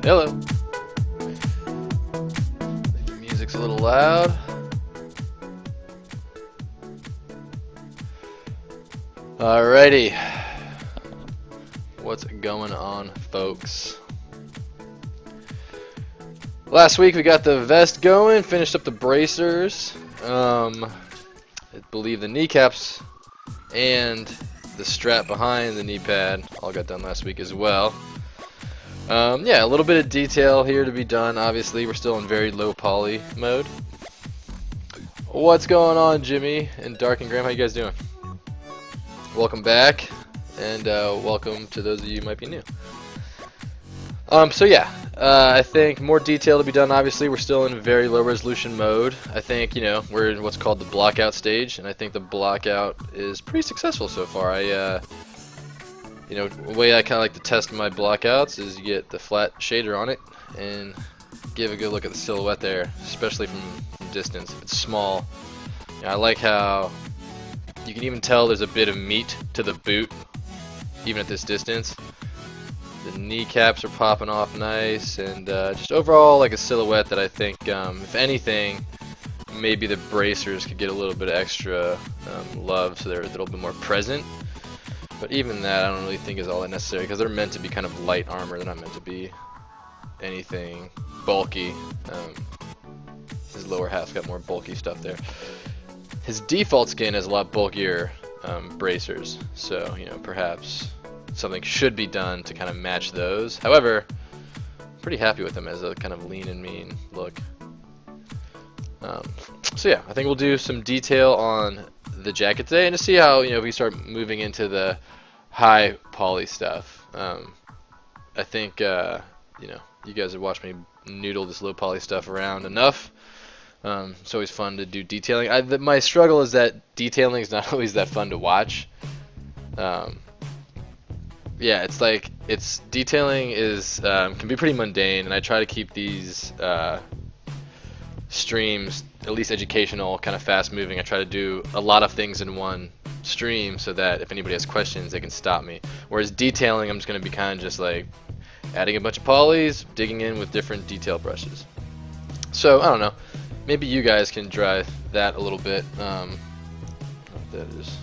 Hello. The music's a little loud. Alrighty. What's going on, folks? Last week we got the vest going, finished up the bracers. I believe the kneecaps and the strap behind the knee pad all got done last week as well. Yeah, a little bit of detail here to be done. Obviously, we're still in very low poly mode. What's going on, Jimmy and Dark and Graham? How you guys doing? Welcome back, and welcome to those of you who might be new. So yeah, I think more detail to be done. Obviously, we're still in very low resolution mode. I think, you know, we're in what's called the blockout stage, and I think the blockout is pretty successful so far. You know, the way I kind of like to test my blockouts is you get the flat shader on it and give a good look at the silhouette there, especially from distance. If it's small, you know, I like how you can even tell there's a bit of meat to the boot, even at this distance. The kneecaps are popping off nice, and just overall like a silhouette that I think, if anything, maybe the bracers could get a little bit of extra love, so they're a little bit more present. But even that I don't really think is all that necessary, because they're meant to be kind of light armor. They're not meant to be anything bulky. His lower half's got more bulky stuff there. His default skin has a lot bulkier bracers, so you know, perhaps something should be done to kind of match those. However, I'm pretty happy with him as a kind of lean and mean look. So yeah, I think we'll do some detail on the jacket today, and to see how, you know, we start moving into the high poly stuff. I think you know, you guys have watched me noodle this low poly stuff around enough. It's always fun to do detailing. My struggle is that detailing is not always that fun to watch. Yeah, it's like, detailing is can be pretty mundane, and I try to keep these streams at least educational, kind of fast moving. I try to do a lot of things in one stream so that if anybody has questions, they can stop me. Whereas detailing, I'm just going to be kind of just like adding a bunch of polys, digging in with different detail brushes. So I don't know, maybe you guys can drive that a little bit. That is.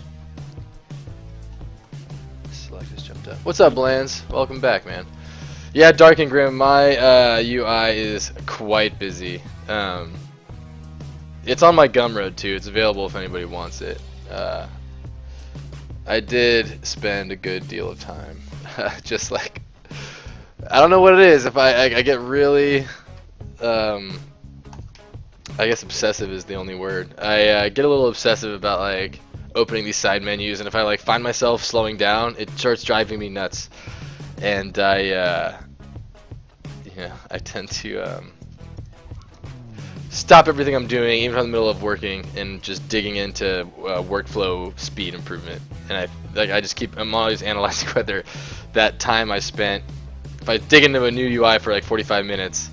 Select just jumped up. What's up, Blands? Welcome back, man. Yeah, Dark and Grim, my UI is quite busy. It's on my Gumroad too. It's available if anybody wants it. I did spend a good deal of time, just like, I don't know what it is. If I get really, I guess obsessive is the only word. I get a little obsessive about like opening these side menus, and if I like find myself slowing down, it starts driving me nuts, and yeah, I tend to stop everything I'm doing, even in the middle of working, and just digging into workflow speed improvement. And I'm always analyzing whether that time I spent, if I dig into a new UI for like 45 minutes,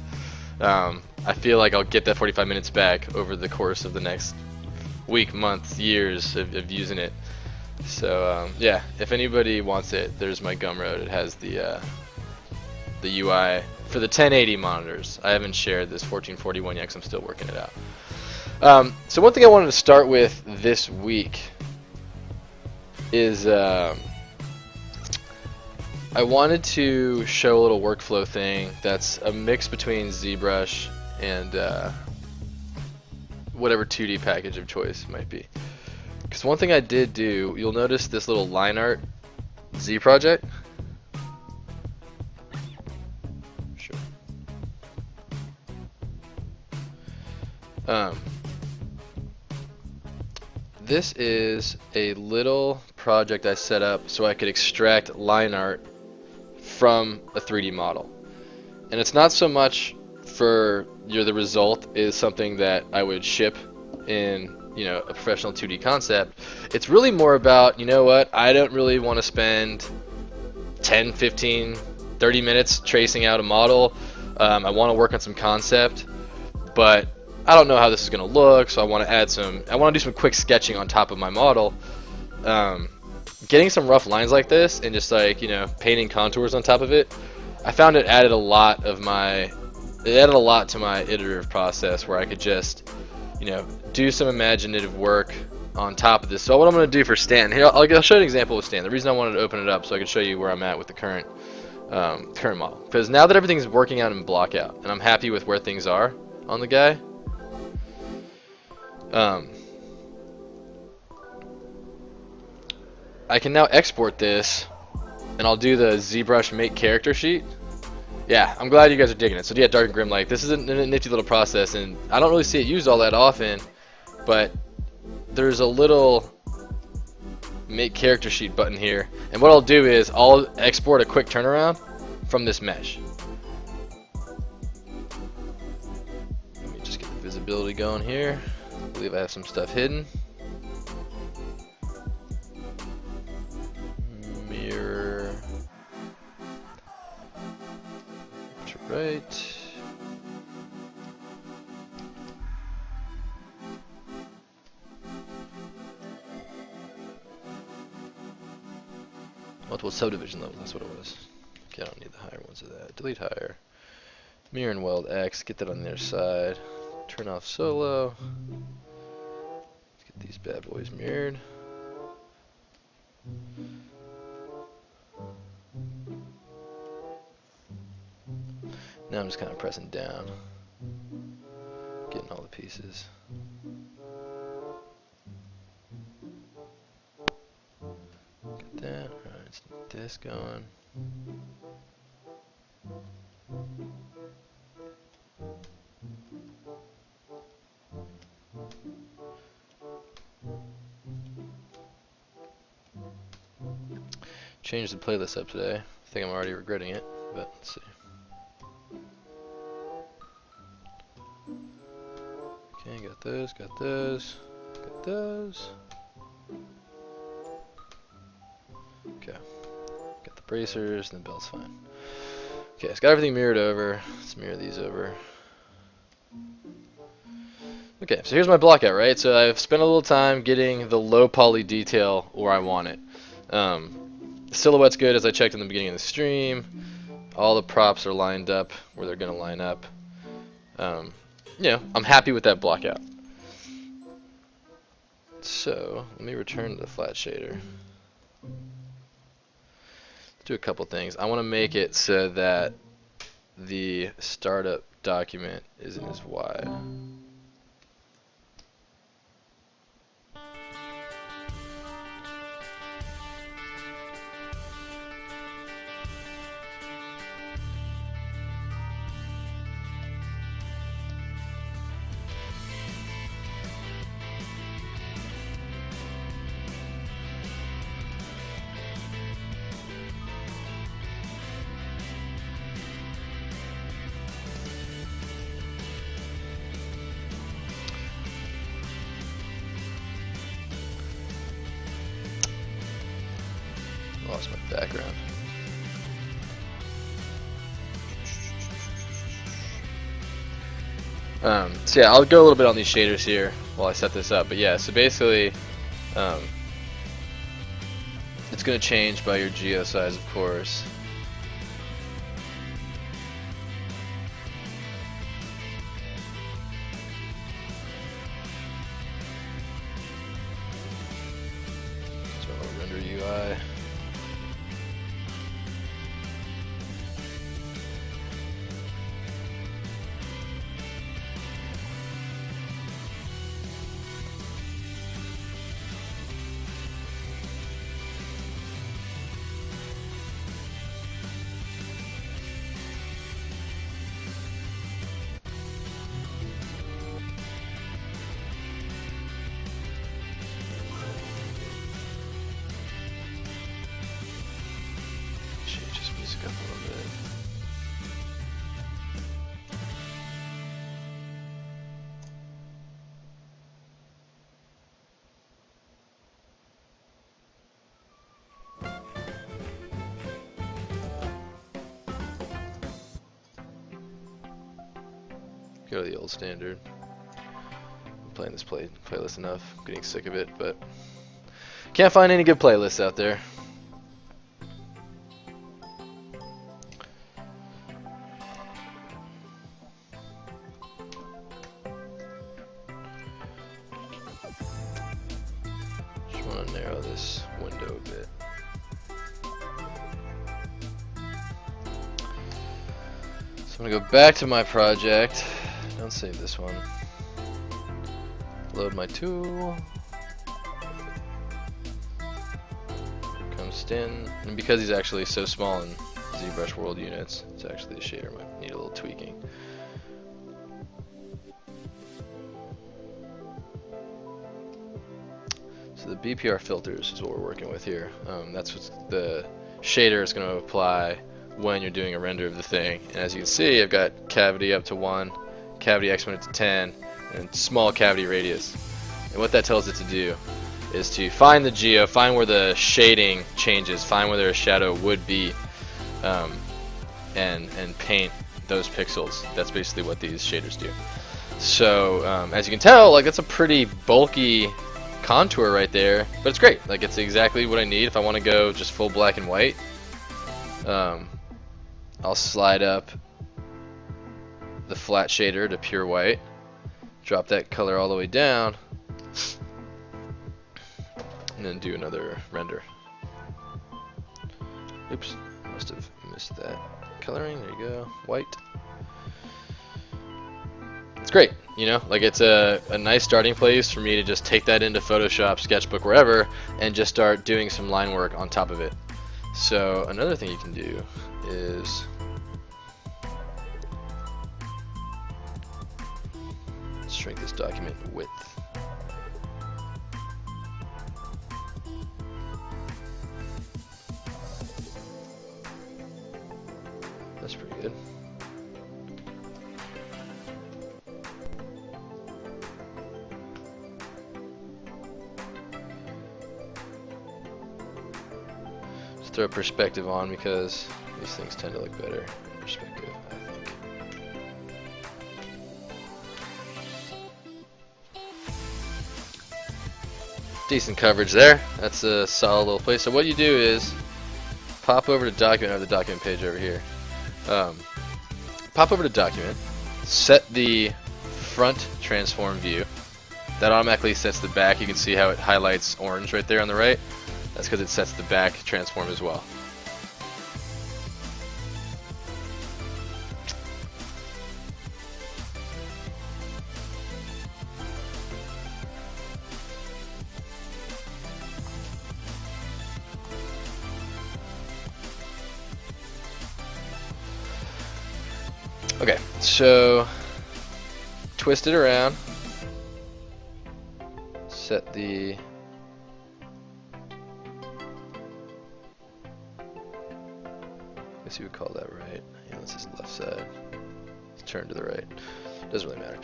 I feel like I'll get that 45 minutes back over the course of the next week, month, years of using it. So yeah, if anybody wants it, there's my Gumroad. It has the UI for the 1080 monitors. I haven't shared this 1441 yet because I'm still working it out. So one thing I wanted to start with this week is I wanted to show a little workflow thing that's a mix between ZBrush and whatever 2D package of choice might be. Because one thing I did do, you'll notice this little line art Z project. Sure. This is a little project I set up so I could extract line art from a 3D model. And it's not so much for the result is something that I would ship in, you know, a professional 2D concept. It's really more about, you know what, I don't really want to spend 10, 15, 30 minutes tracing out a model. I want to work on some concept, but I don't know how this is going to look, so I want to do some quick sketching on top of my model. Getting some rough lines like this and just like, you know, painting contours on top of it I found it added a lot to my iterative process where I could just, you know, do some imaginative work on top of this. So what I'm going to do for Stanton, here I'll show you an example with Stanton. The reason I wanted to open it up so I could show you where I'm at with the current model, because now that everything's working out in block out and I'm happy with where things are on the guy, I can now export this, and I'll do the ZBrush make character sheet. Yeah, I'm glad you guys are digging it. So yeah, Dark and Grim, like, this is a nifty little process, and I don't really see it used all that often, but there's a little make character sheet button here, and what I'll do is I'll export a quick turnaround from this mesh. Let me just get the visibility going here. I believe I have some stuff hidden. Mirror to right. Multiple subdivision levels, that's what it was. Okay, I don't need the higher ones of that. Delete higher. Mirror and weld X, get that on the other side. Turn off solo. Let's get these bad boys mirrored. Now I'm just kind of pressing down, getting all the pieces. Get that. Alright, let's get this going. Changed the playlist up today. I think I'm already regretting it, but let's see. Okay, got those, got those, got those. Okay, got the bracers, and the belt's fine. Okay, it's got everything mirrored over. Let's mirror these over. Okay, so here's my block out, right? So I've spent a little time getting the low poly detail where I want it. The silhouette's good, as I checked in the beginning of the stream. All the props are lined up where they're going to line up. You know, I'm happy with that block out. So let me return to the flat shader. Do a couple things. I want to make it so that the startup document isn't as wide. Lost my background. So yeah, I'll go a little bit on these shaders here while I set this up. But yeah, so basically, it's going to change by your geo size, of course. So I'll render UI. Up a little bit. Go to the old standard. I'm playing this playlist enough. I'm getting sick of it, but can't find any good playlists out there. want to narrow this window a bit. So I'm going to go back to my project. Don't save this one. Load my tool. Here comes Stin. And because he's actually so small in ZBrush world units, it's actually the shader might need a little tweaking. So the BPR filters is what we're working with here. That's what the shader is going to apply when you're doing a render of the thing. And as you can see, I've got cavity up to 1, cavity exponent to 10, and small cavity radius. And what that tells it to do is to find the geo, find where the shading changes, find where their shadow would be, and paint those pixels. That's basically what these shaders do. So as you can tell, like, that's a pretty bulky contour right there, but it's great. Like, it's exactly what I need if I want to go just full black and white. I'll slide up the flat shader to pure white, drop that color all the way down, and then do another render. Oops, must have missed that coloring. There you go, white. It's great, you know, like, it's a nice starting place for me to just take that into Photoshop, Sketchbook, wherever, and just start doing some line work on top of it. So another thing you can do is shrink this document width. That's pretty good. Just throw perspective on because these things tend to look better in perspective, I think. Decent coverage there. That's a solid little place. So what you do is pop over to document. I have the document page over here. Pop over to document, set the front transform view. That automatically sets the back. You can see how it highlights orange right there on the right. That's because it sets the back transform as well. Okay, so twist it around, set the I guess you would call that right. Yeah, this is the left side. Let's turn to the right. Doesn't really matter.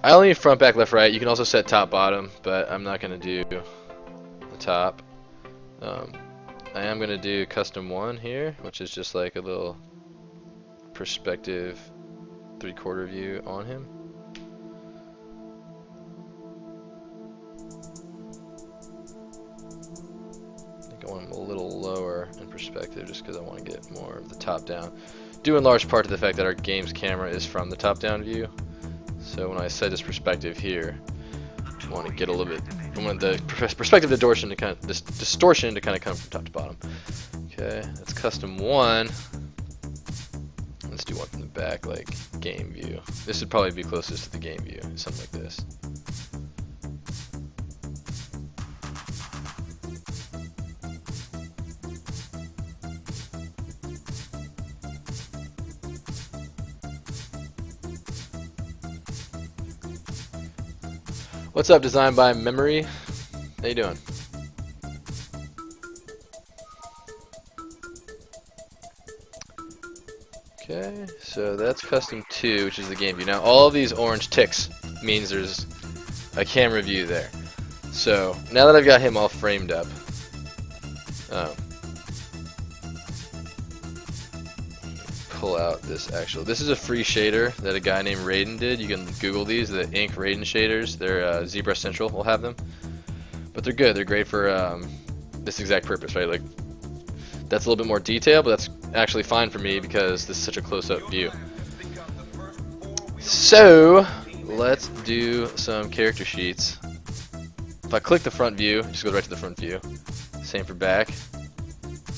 I only need front, back, left, right. You can also set top, bottom, but I'm not going to do the top. I am going to do custom 1 here, which is just like a little perspective 3/4 view on him. I think I want him a little lower in perspective just because I want to get more of the top down. Due in large part to the fact that our game's camera is from the top down view. So when I set this perspective here, I want to get a little bit, I want the perspective distortion to kind of come from top to bottom. Okay, that's custom 1. Let's do one from the back, like game view. This would probably be closest to the game view, something like this. What's up, Design by Memory? How you doing? Okay, so that's custom 2, which is the game view. Now all of these orange ticks means there's a camera view there. So now that I've got him all framed up, pull out this actual. This is a free shader that a guy named Raiden did. You can Google these, the Ink Raiden shaders. They're ZBrush Central will have them, but they're good. They're great for this exact purpose, right? Like, that's a little bit more detail, but that's actually fine for me because this is such a close-up view. So let's do some character sheets if I click the front view, it just goes right to the front view. Same for back.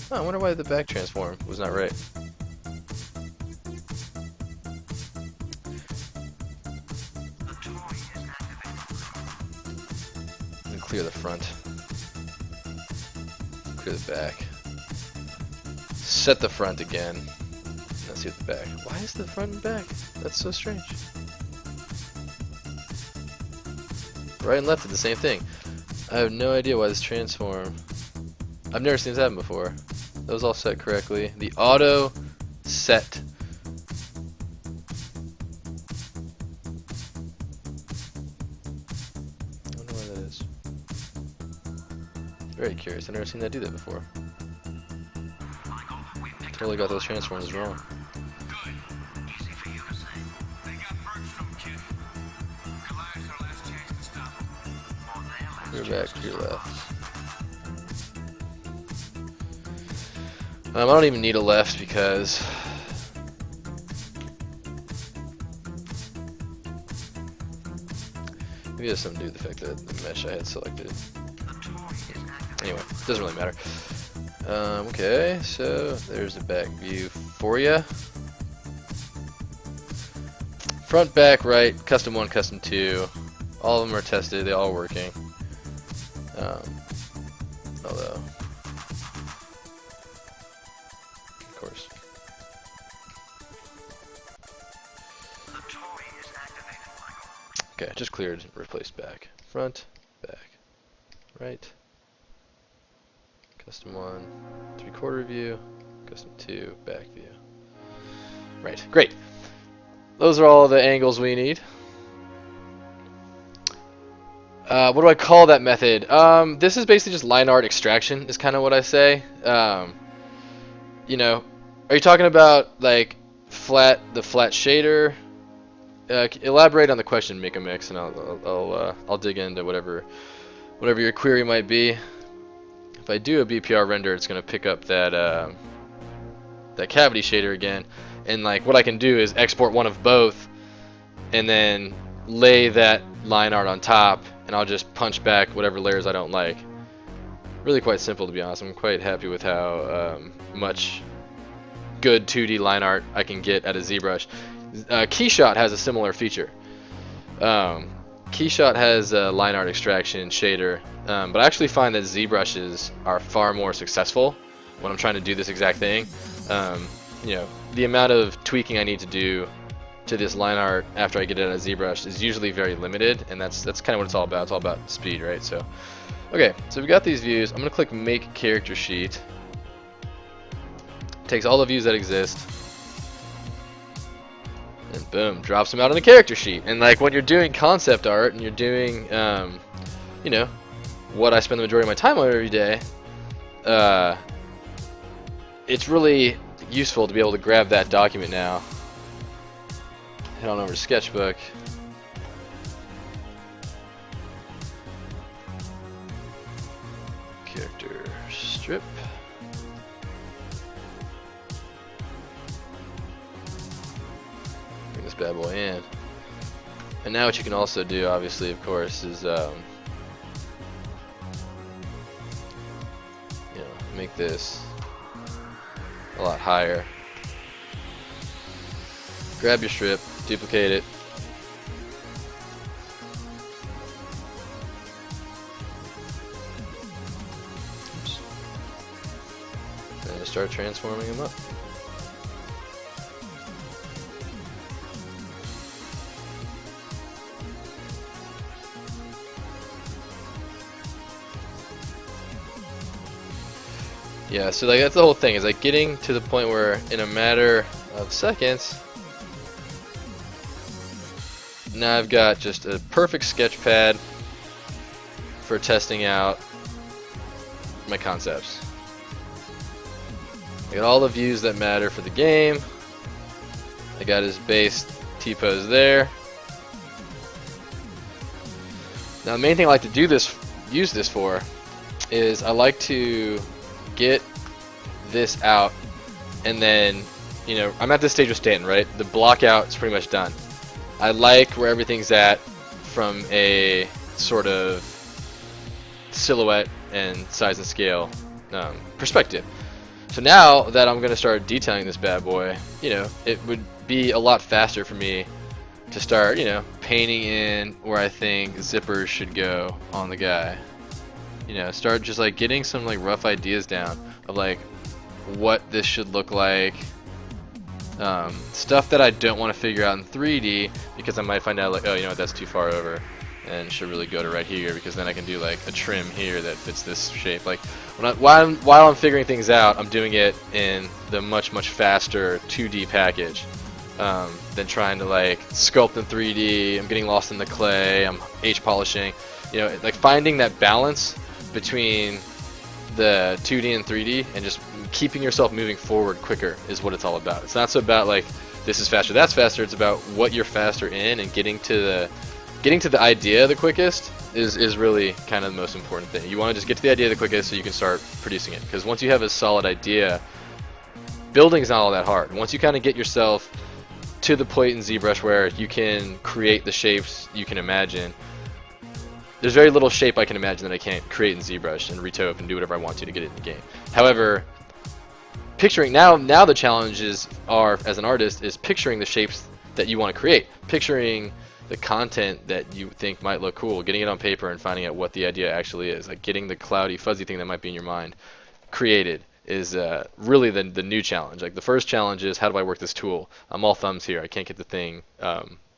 Oh, I wonder why the back transform was not right. And clear the front. Clear the back. Set the front again. Let's see the back. Why is the front and back? That's so strange. Right and left did the same thing. I have no idea why this transform. I've never seen this happen before. That was all set correctly. The auto set. I wonder why that is. Very curious. I've never seen that do that before. Totally got those transforms wrong. Clear back, clear left. I don't even need a left because maybe it has something to do with the fact that the mesh I had selected. Anyway, doesn't really matter. Okay, so there's a back view for you. Front, back, right, custom 1, custom 2. All of them are tested, they're all working. Although, of course. Okay, just cleared, replaced back. Front, back, right. Custom 1, 3/4 view, custom 2, back view. Right, great. Those are all the angles we need. What do I call that method? This is basically just line art extraction is kind of what I say. You know, are you talking about like the flat shader? Elaborate on the question, make a mix, and I'll dig into whatever your query might be. If I do a BPR render, it's going to pick up that that cavity shader again, and like what I can do is export one of both, and then lay that line art on top, and I'll just punch back whatever layers I don't like. Really quite simple, to be honest. I'm quite happy with how much good 2D line art I can get out of ZBrush. Keyshot has a similar feature. Keyshot has a line art extraction shader, but I actually find that ZBrushes are far more successful when I'm trying to do this exact thing. You know, the amount of tweaking I need to do to this line art after I get it out of ZBrush is usually very limited, and that's kind of what it's all about. It's all about speed, right? So, okay, so we've got these views. I'm gonna click Make Character Sheet. Takes all the views that exist, and boom, drops them out on the character sheet. And like when you're doing concept art and you're doing, you know, what I spend the majority of my time on every day, it's really useful to be able to grab that document now. Head on over to Sketchbook. Character strip. Bring this bad boy in. And now what you can also do, obviously, of course, is you know, make this a lot higher. Grab your strip, duplicate it. Oops. And start transforming them up. Yeah, so like that's the whole thing, is like getting to the point where in a matter of seconds, now I've got just a perfect sketch pad for testing out my concepts. I got all the views that matter for the game. I got his base T-pose there. Now the main thing I like to use this for is I like to get this out, and then, you know, I'm at this stage with Stanton, right? The block out is pretty much done. I like where everything's at from a sort of silhouette and size and scale perspective. So now that I'm going to start detailing this bad boy, you know, it would be a lot faster for me to start, you know, painting in where I think zippers should go on the guy. You know, start just like getting some like rough ideas down of like what this should look like. Stuff that I don't want to figure out in 3D because I might find out like, oh, you know what, that's too far over and should really go to right here, because then I can do like a trim here that fits this shape. Like while I'm figuring things out, I'm doing it in the much faster 2D package than trying to like sculpt in 3D. I'm getting lost in the clay. I'm H-polishing. You know, like finding that balance between the 2D and 3D and just keeping yourself moving forward quicker is what it's all about. It's not so about like this is faster, that's faster. It's about what you're faster in, and getting to the idea the quickest is really kind of the most important thing. You want to just get to the idea the quickest so you can start producing it, because once you have a solid idea, building's not all that hard. Once you kind of get yourself to the point in ZBrush where you can create the shapes you can imagine, there's very little shape I can imagine that I can't create in ZBrush and retouch and do whatever I want to get it in the game. However, picturing now the challenges are, as an artist, is picturing the shapes that you want to create, picturing the content that you think might look cool, getting it on paper and finding out what the idea actually is, like getting the cloudy, fuzzy thing that might be in your mind created is really the new challenge. Like the first challenge is, how do I work this tool? I'm all thumbs here. I can't get the thing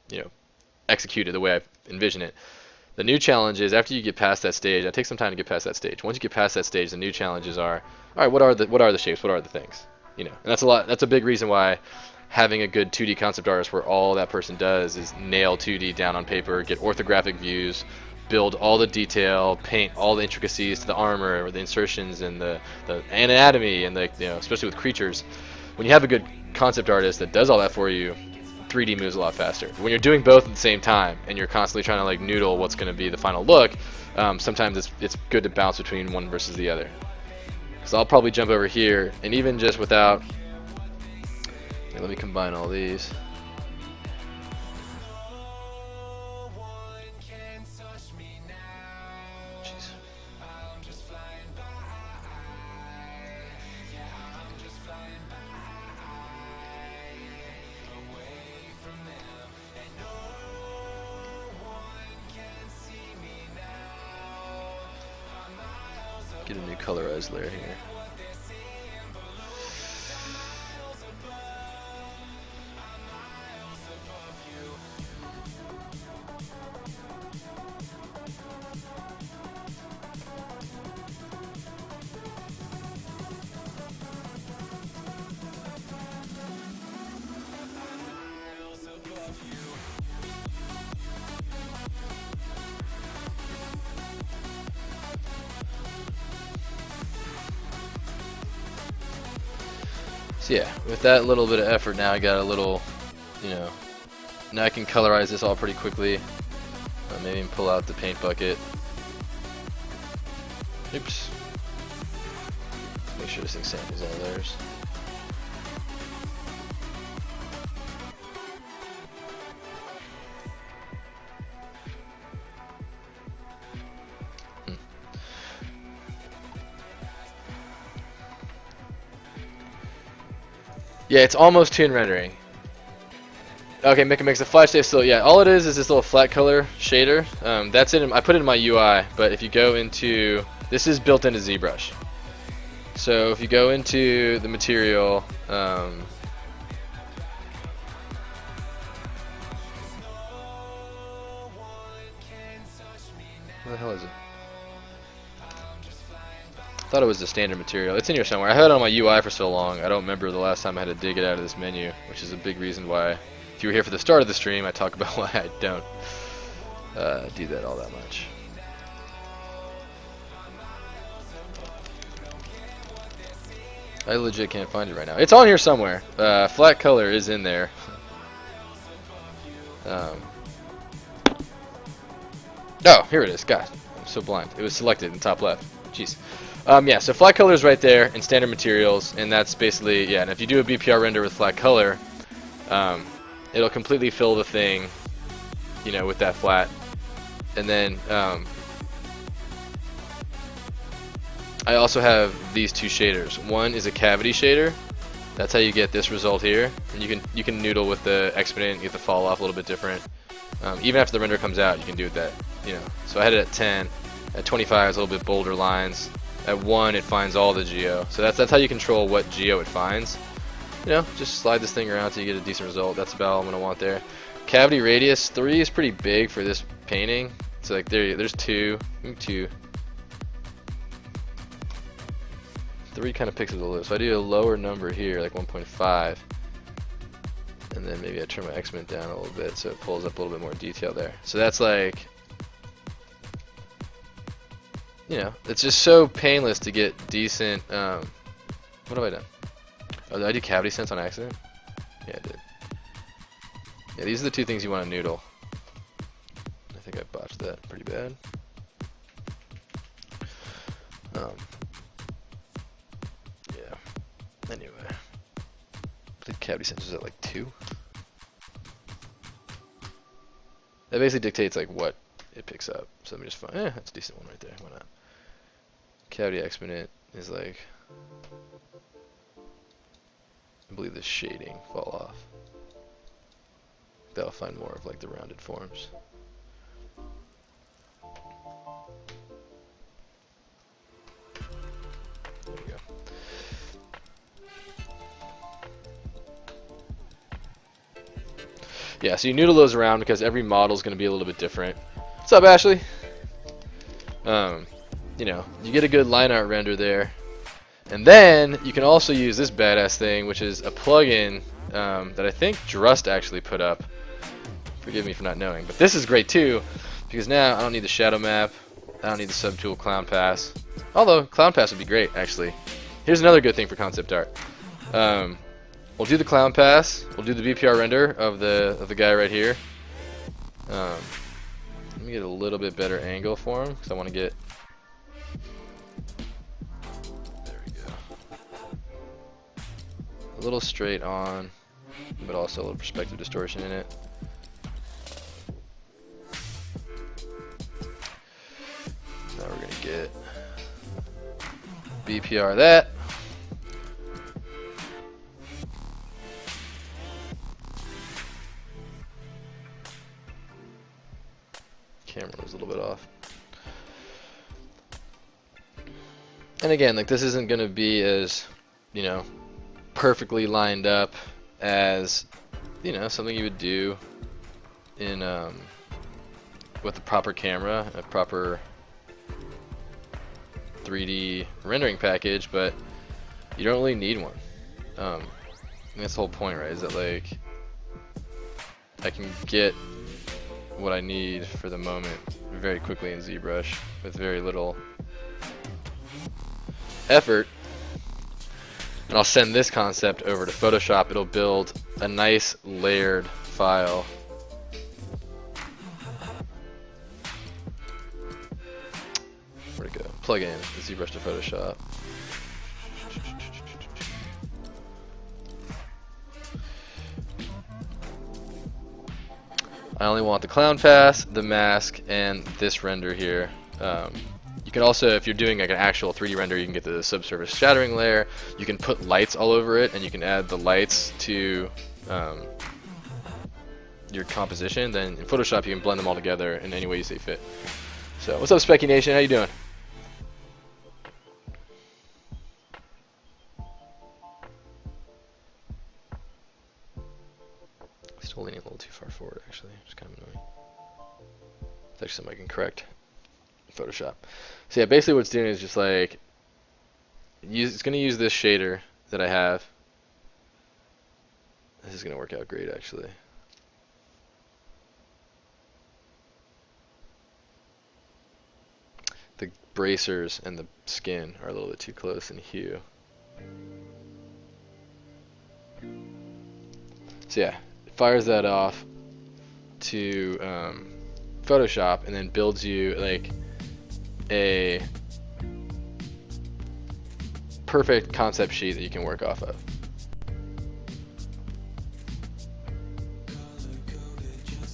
you know, executed the way I envision it. The new challenge is, after you get past that stage, it takes some time to get past that stage. Once you get past that stage, the new challenges are, all right, what are the shapes? What are the things? You know, and that's a big reason why having a good 2D concept artist where all that person does is nail 2D down on paper, get orthographic views, build all the detail, paint all the intricacies to the armor or the insertions and the anatomy and the, you know, especially with creatures. When you have a good concept artist that does all that for you, 3D moves a lot faster. When you're doing both at the same time and you're constantly trying to like noodle what's going to be the final look, sometimes it's good to bounce between one versus the other. So I'll probably jump over here, and even just without, let me combine all these. Jeez. Get a new colorized layer here. So yeah, with that little bit of effort, now I got a little, you know, now I can colorize this all pretty quickly. Maybe even pull out the paint bucket. Oops. Make sure this thing samples all layers. Yeah, it's almost tune rendering. Okay, makes a flash state still. Yeah, all it is this little flat color shader. That's it. I put it in my UI, but if you go into, this is built into ZBrush. So if you go into the material, where the hell is it? I thought it was the standard material. It's in here somewhere. I had it on my UI for so long, I don't remember the last time I had to dig it out of this menu, which is a big reason why, if you were here for the start of the stream, I talk about why I don't do that all that much. I legit can't find it right now. It's on here somewhere. Flat color is in there. Oh, here it is. God, I'm so blind. It was selected in the top left. Jeez. Yeah, so flat color is right there in standard materials, and that's basically, yeah, and if you do a BPR render with flat color, it'll completely fill the thing, you know, with that flat. And then I also have these two shaders. One is a cavity shader. That's how you get this result here. And you can noodle with the exponent, get the fall off a little bit different. Even after the render comes out, you can do it that, you know. So I had it at 10. At 25, it's a little bit bolder lines. At 1, it finds all the geo. So that's how you control what geo it finds. You know, just slide this thing around till you get a decent result. That's about all I'm gonna want there. Cavity radius 3 is pretty big for this painting. So like there's 2, 2. 3 kind of picks up the low. So I do a lower number here, like 1.5. And then maybe I turn my exponent down a little bit so it pulls up a little bit more detail there. So that's like, you know, it's just so painless to get decent. What have I done? Oh, did I do cavity sense on accident? Yeah, I did. Yeah, these are the two things you want to noodle. I think I botched that pretty bad. Yeah. Anyway, the cavity sense is at like 2. That basically dictates like what it picks up. So let me just find. That's a decent one right there. Why not? Cavity exponent is like, I believe the shading fall off. That'll find more of like the rounded forms. There we go. Yeah, so you noodle those around because every model is going to be a little bit different. What's up, Ashley? You know, you get a good line art render there. And then you can also use this badass thing, which is a plugin that I think Drust actually put up. Forgive me for not knowing, but this is great too, because now I don't need the shadow map, I don't need the subtool clown pass. Although clown pass would be great actually. Here's another good thing for concept art. We'll do the clown pass. We'll do the BPR render of the guy right here. Let me get a little bit better angle for him because I want to get. There we go. A little straight on, but also a little perspective distortion in it. Now we're gonna get BPR that. Camera was a little bit off. And again, like this isn't gonna be as, you know, perfectly lined up as, you know, something you would do in with a proper camera, a proper 3D rendering package, but you don't really need one. And that's the whole point, right? Is that like I can get what I need for the moment very quickly in ZBrush with very little effort. And I'll send this concept over to Photoshop. It'll build a nice layered file. Where'd it go? Plug in the ZBrush to Photoshop. I only want the clown pass, the mask, and this render here. You can also, if you're doing like an actual 3D render, you can get the subsurface shattering layer. You can put lights all over it, and you can add the lights to your composition. Then in Photoshop, you can blend them all together in any way you see fit. So, what's up, Specky Nation? How you doing? Still leaning a little too far forward, actually. It's kind of annoying. It's actually something I can correct in Photoshop. So yeah, basically what it's doing is just like, it's going to use this shader that I have. This is going to work out great, actually. The bracers and the skin are a little bit too close in hue. So yeah, it fires that off to Photoshop and then builds you like a perfect concept sheet that you can work off of.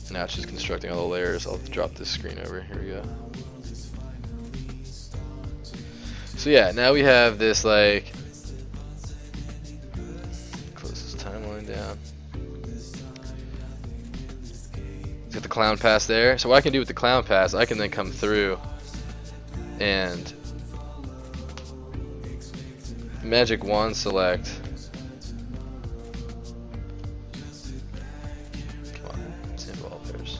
Now it's just constructing all the layers. I'll drop this screen over. Here we go. So yeah, now we have this like, close this timeline down. Got the clown pass there. So what I can do with the clown pass, I can then come through and magic wand select. Come on, sample all pairs.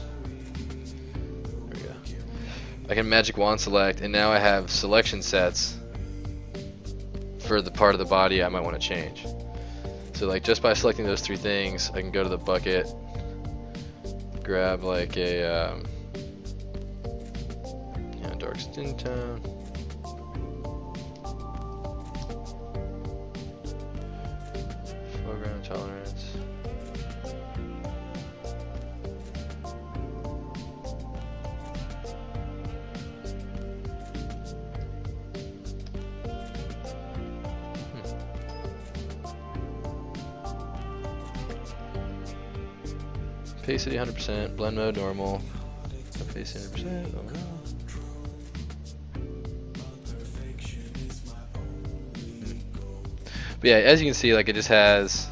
There we go. I can magic wand select, and now I have selection sets for the part of the body I might want to change. So like just by selecting those three things, I can go to the bucket, grab like a dark skin tone, foreground tolerance, opacity 100%, blend mode normal, opacity 100%, oh no. But yeah, as you can see, like it just has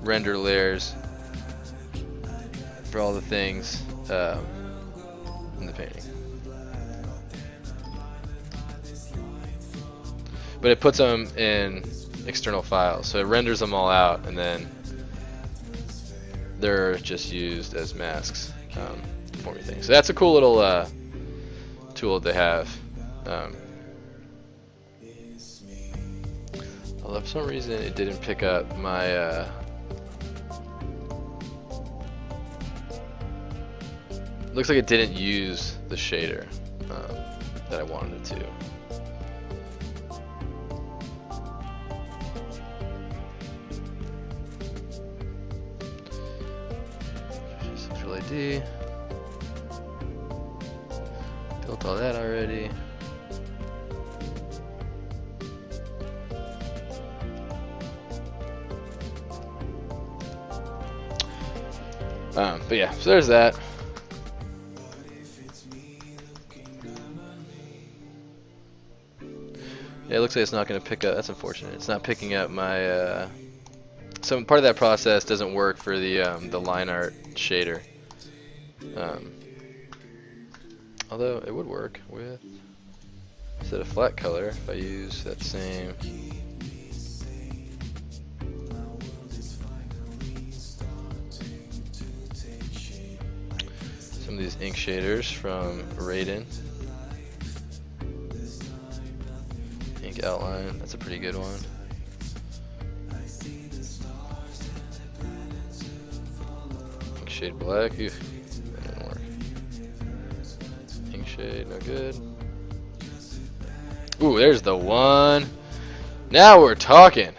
render layers for all the things in the painting. But it puts them in external files, so it renders them all out, and then they're just used as masks for everything. So that's a cool little tool they have. Although for some reason it didn't pick up my looks like it didn't use the shader that I wanted it to. Central ID. Built all that already. But yeah, so there's that. Yeah, it looks like it's not going to pick up. That's unfortunate. It's not picking up my. Some part of that process doesn't work for the line art shader. Although it would work with instead of flat color if I use that same. Some of these ink shaders from Raiden. Ink outline, that's a pretty good one. Ink shade black, ew, that didn't work. Ink shade, no good. Ooh, there's the one. Now we're talking.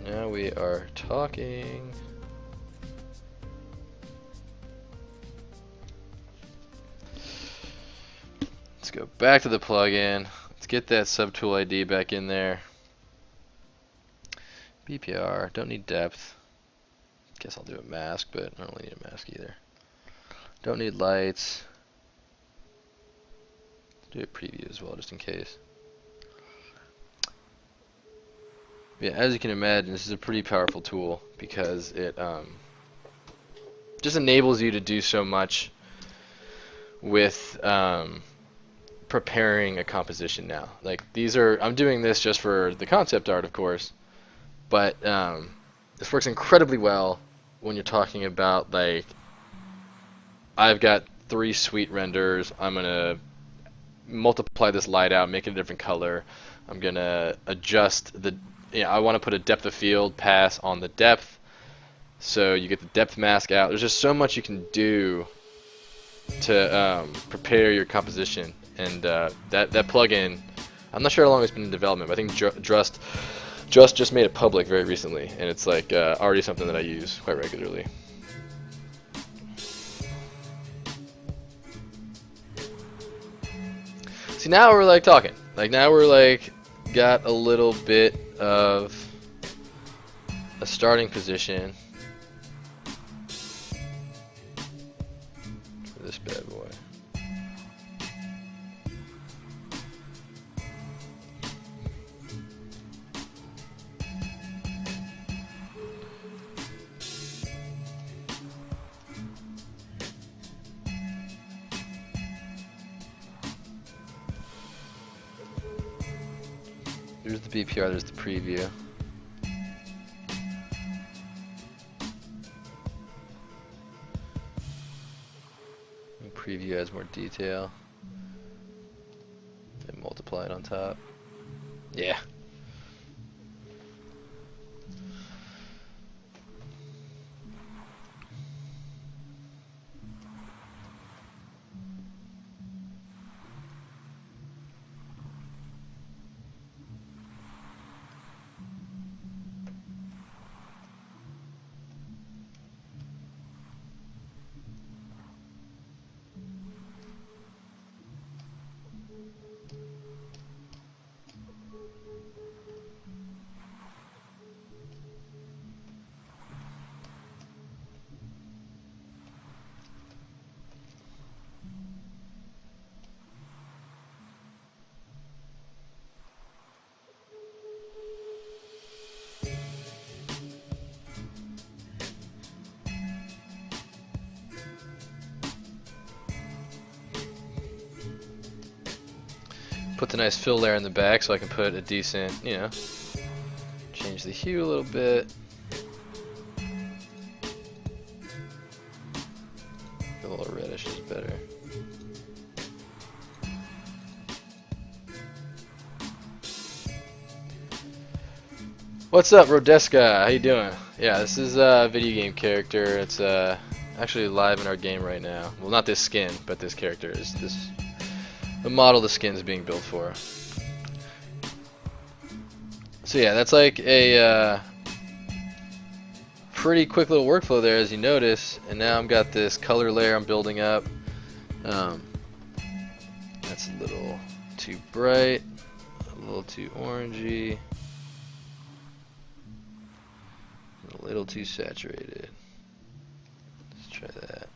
Now we are talking. Let's go back to the plugin. Let's get that subtool ID back in there. BPR, don't need depth. Guess I'll do a mask, but I don't really need a mask either. Don't need lights. Do a preview as well, just in case. Yeah, as you can imagine, this is a pretty powerful tool because it just enables you to do so much with preparing a composition now. Like these are, I'm doing this just for the concept art, of course, but this works incredibly well when you're talking about like, I've got 3 sweet renders, I'm gonna multiply this light out, make it a different color, I'm gonna adjust the, I want to put a depth of field pass on the depth, so you get the depth mask out. There's just so much you can do to prepare your composition, and that plugin, I'm not sure how long it's been in development, but I think just made it public very recently, and it's like already something that I use quite regularly. See, now we're like talking. Like now we're like got a little bit of a starting position for this bad boy. There's the BPR, there's the preview. And preview has more detail. And multiply it on top. Yeah. Put the nice fill layer in the back so I can put a decent, you know, change the hue a little bit. A little reddish is better. What's up, Rodeska? How you doing? Yeah, this is a video game character. It's actually live in our game right now. Well, not this skin, but this character is the model the skin's being built for. So yeah, that's like a pretty quick little workflow there, as you notice. And now I've got this color layer I'm building up. That's a little too bright, a little too orangey, a little too saturated. Let's try that.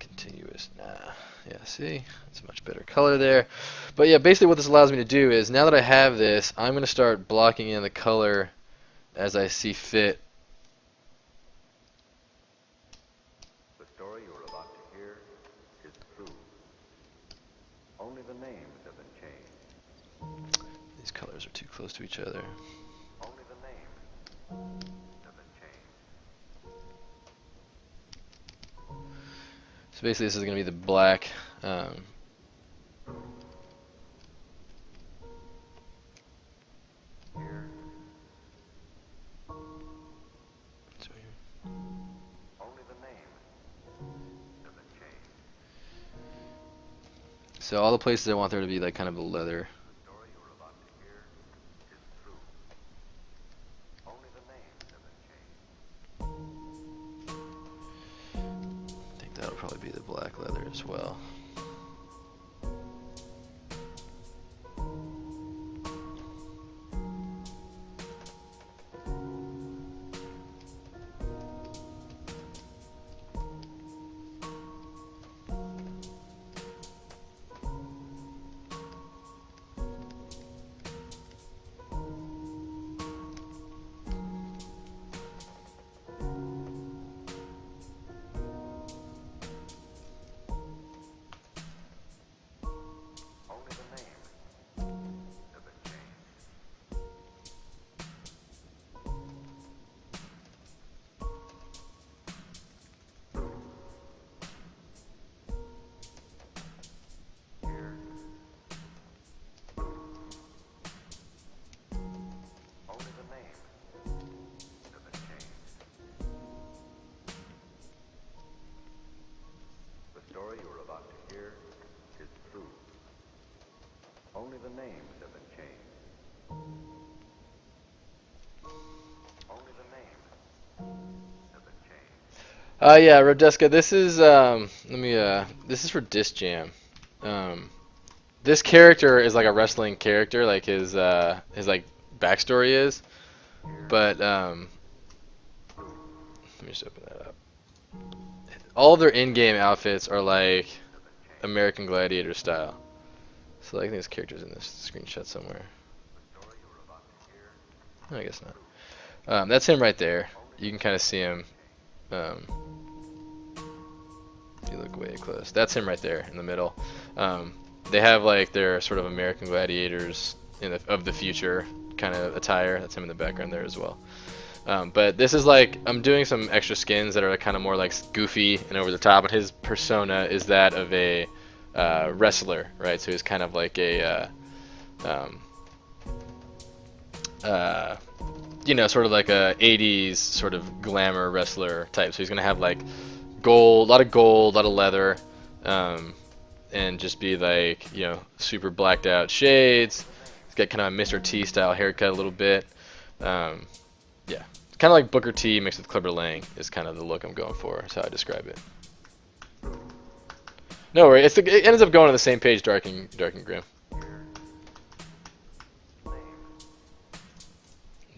Continuous, nah. Yeah, see? It's a much better color there. But yeah, basically what this allows me to do is, now that I have this, I'm going to start blocking in the color as I see fit. The story you are about to hear is true. Only the names have been changed. These colors are too close to each other. Only the names have been changed. So basically this is going to be the black. Here. Only the names have been changed. So all the places I want there to be like kind of a leather. The story you are about to hear is true. Only the names have been changed. I think that'll probably be the black leather as well. Only the names have been changed. Only the names have been changed. Yeah, Rodeska, this is this is for Disc Jam. This character is like a wrestling character, like his like backstory is. But let me just open that up. All of their in-game outfits are like American Gladiator style. So like, I think this character's in this screenshot somewhere. I guess not. That's him right there. You can kind of see him. You look way close. That's him right there in the middle. They have like their sort of American Gladiators of the future kind of attire. That's him in the background there as well. But this is like, I'm doing some extra skins that are kind of more like goofy and over the top, and his persona is that of a wrestler, right? So he's kind of like a you know, sort of like a 80s sort of glamour wrestler type. So he's gonna have like gold, a lot of leather, and just be like, you know, super blacked out shades. He's got kind of a Mr. T style haircut a little bit. Yeah, it's kind of like Booker T mixed with Clubber Lang is kind of the look I'm going for. That's how I describe it. No worry, it ends up going on the same page, Dark and Grim.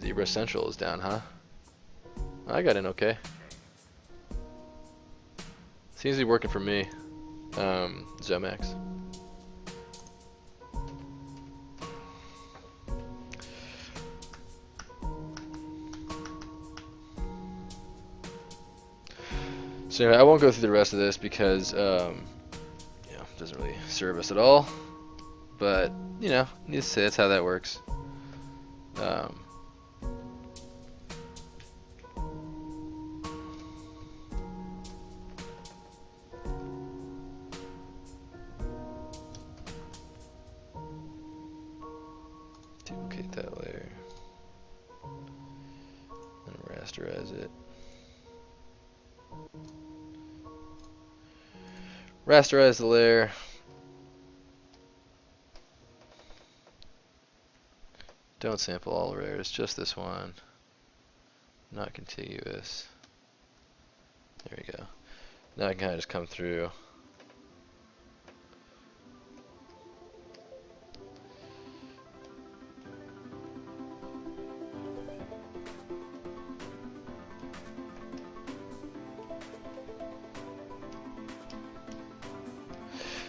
ZBrush Central is down, huh? I got in okay. Seems to be working for me. Zomax. So I won't go through the rest of this because you know, it doesn't really serve us at all. But you know, needless to say, that's how that works. Duplicate that layer and rasterize it. Rasterize the layer. Don't sample all layers, just this one. Not contiguous. There we go. Now I can kind of just come through.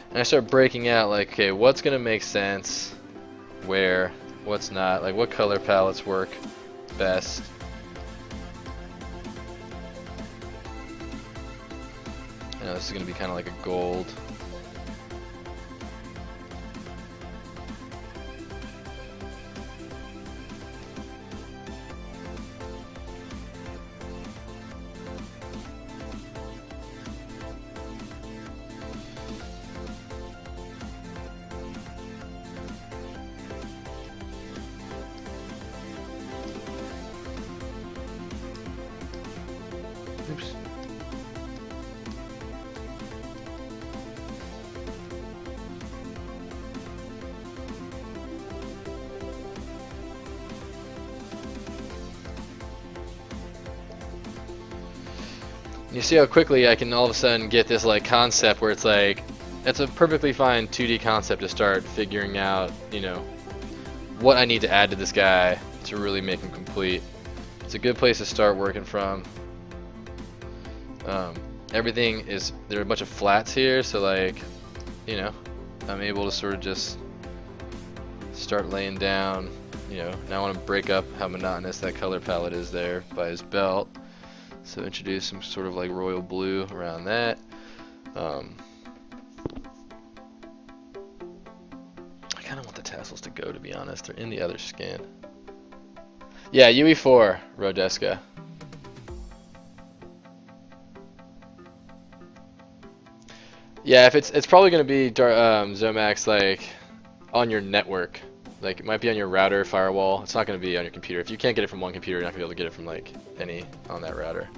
And I start breaking out like, okay, what's gonna make sense, where, what's not, like what color palettes work best. I know this is gonna be kind of like a gold. Oops. You see how quickly I can all of a sudden get this like concept where it's like, that's a perfectly fine 2D concept to start figuring out, you know, what I need to add to this guy to really make him complete. It's a good place to start working from. Everything is, there are a bunch of flats here, so like, you know, I'm able to sort of just start laying down, you know, now I want to break up how monotonous that color palette is there by his belt. So introduce some sort of like royal blue around that. I kind of want the tassels to go, to be honest. They're in the other skin. Yeah, UE4, Rodeska. Yeah, if it's probably going to be Zomax like on your network. Like it might be on your router firewall. It's not going to be on your computer. If you can't get it from one computer, you're not going to be able to get it from like any on that router.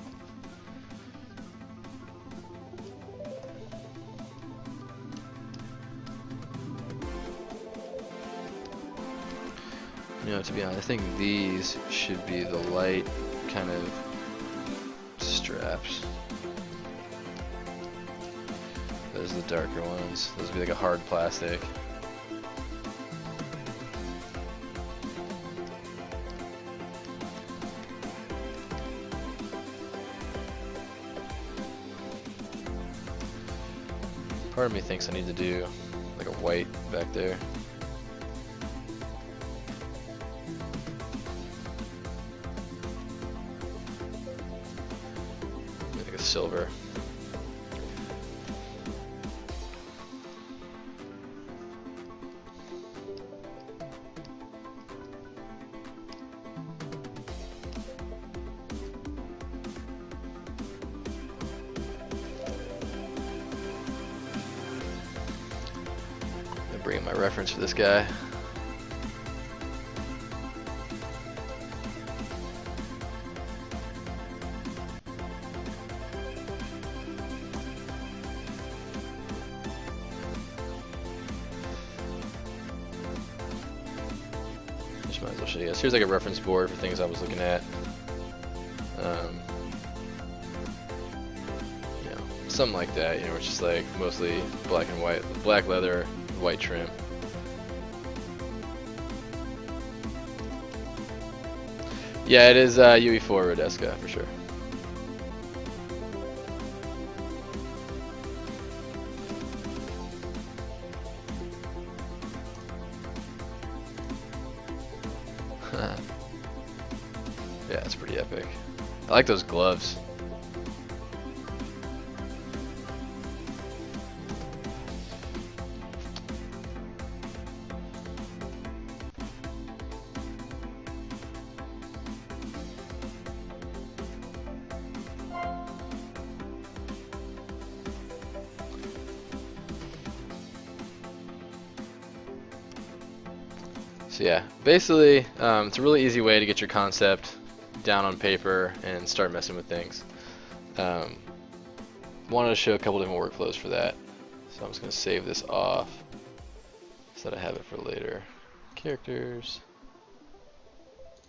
You know, to be honest, I think these should be the light kind of straps. Those are the darker ones. Those would be like a hard plastic. Part of me thinks I need to do like a white back there. Maybe like a silver. Bring in my reference for this guy. Just might as well show you guys. Here's like a reference board for things I was looking at. You know, something like that. You know, it's just like mostly black and white, black leather, white trim. Yeah, it is UE4 Rodesca for sure. Yeah, it's pretty epic. I like those gloves. So yeah, basically, it's a really easy way to get your concept down on paper and start messing with things. Wanted to show a couple different workflows for that, so I'm just going to save this off so that I have it for later. Characters,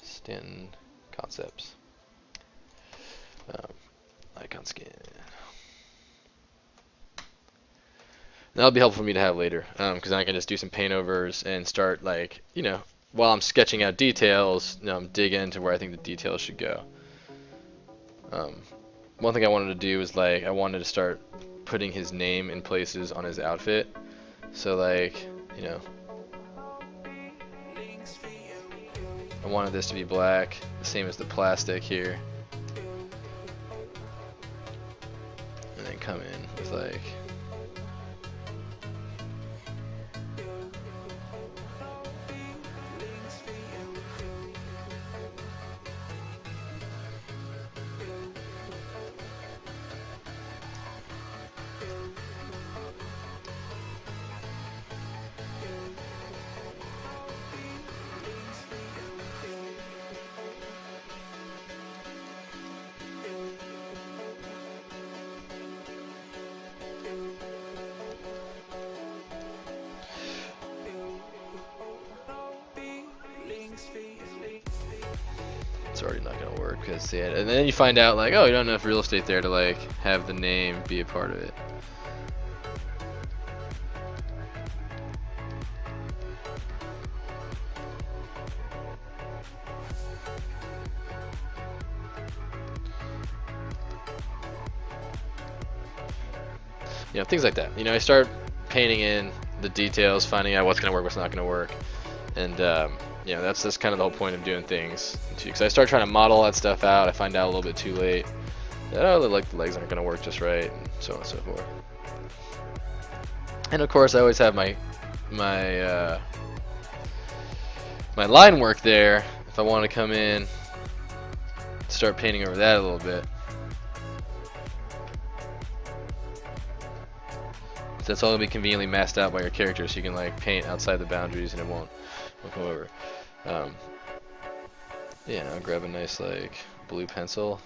Stanton, concepts, icon scan. That'll be helpful for me to have later, because I can just do some paint overs and start, like, you know, while I'm sketching out details, dig into where I think the details should go. One thing I wanted to do is, like, I wanted to start putting his name in places on his outfit. So, like, you know, I wanted this to be black, the same as the plastic here. And then come in with, like, it's already not gonna work because yeah, and then you find out like, oh, you don't have enough real estate there to like have the name be a part of it. You know, things like that. You know, I start painting in the details, finding out what's gonna work, what's not gonna work, and you know, that's kind of the whole point of doing things. Because I start trying to model that stuff out, I find out a little bit too late that oh, like the legs aren't gonna work just right, and so on and so forth. And of course, I always have my line work there. If I want to come in, start painting over that a little bit. That's all gonna be conveniently masked out by your character, so you can like paint outside the boundaries and it won't come over. Yeah, I'll grab a nice like blue pencil.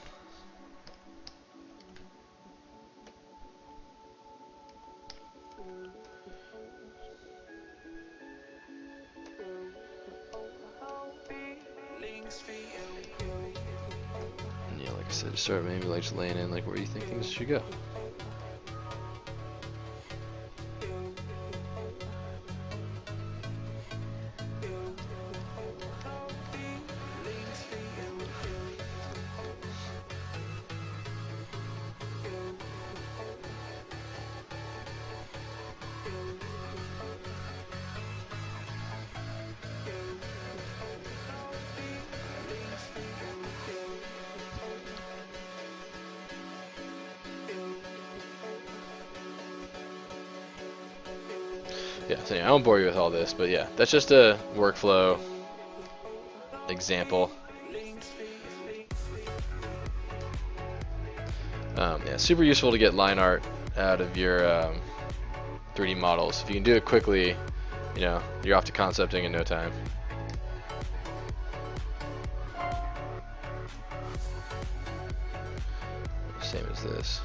And yeah, like I said, just start maybe like just laying in like where you think things should go. Yeah, so anyway, I won't bore you with all this, but yeah, that's just a workflow example. Yeah, super useful to get line art out of your 3D models. If you can do it quickly, you know, you're off to concepting in no time. Same as this.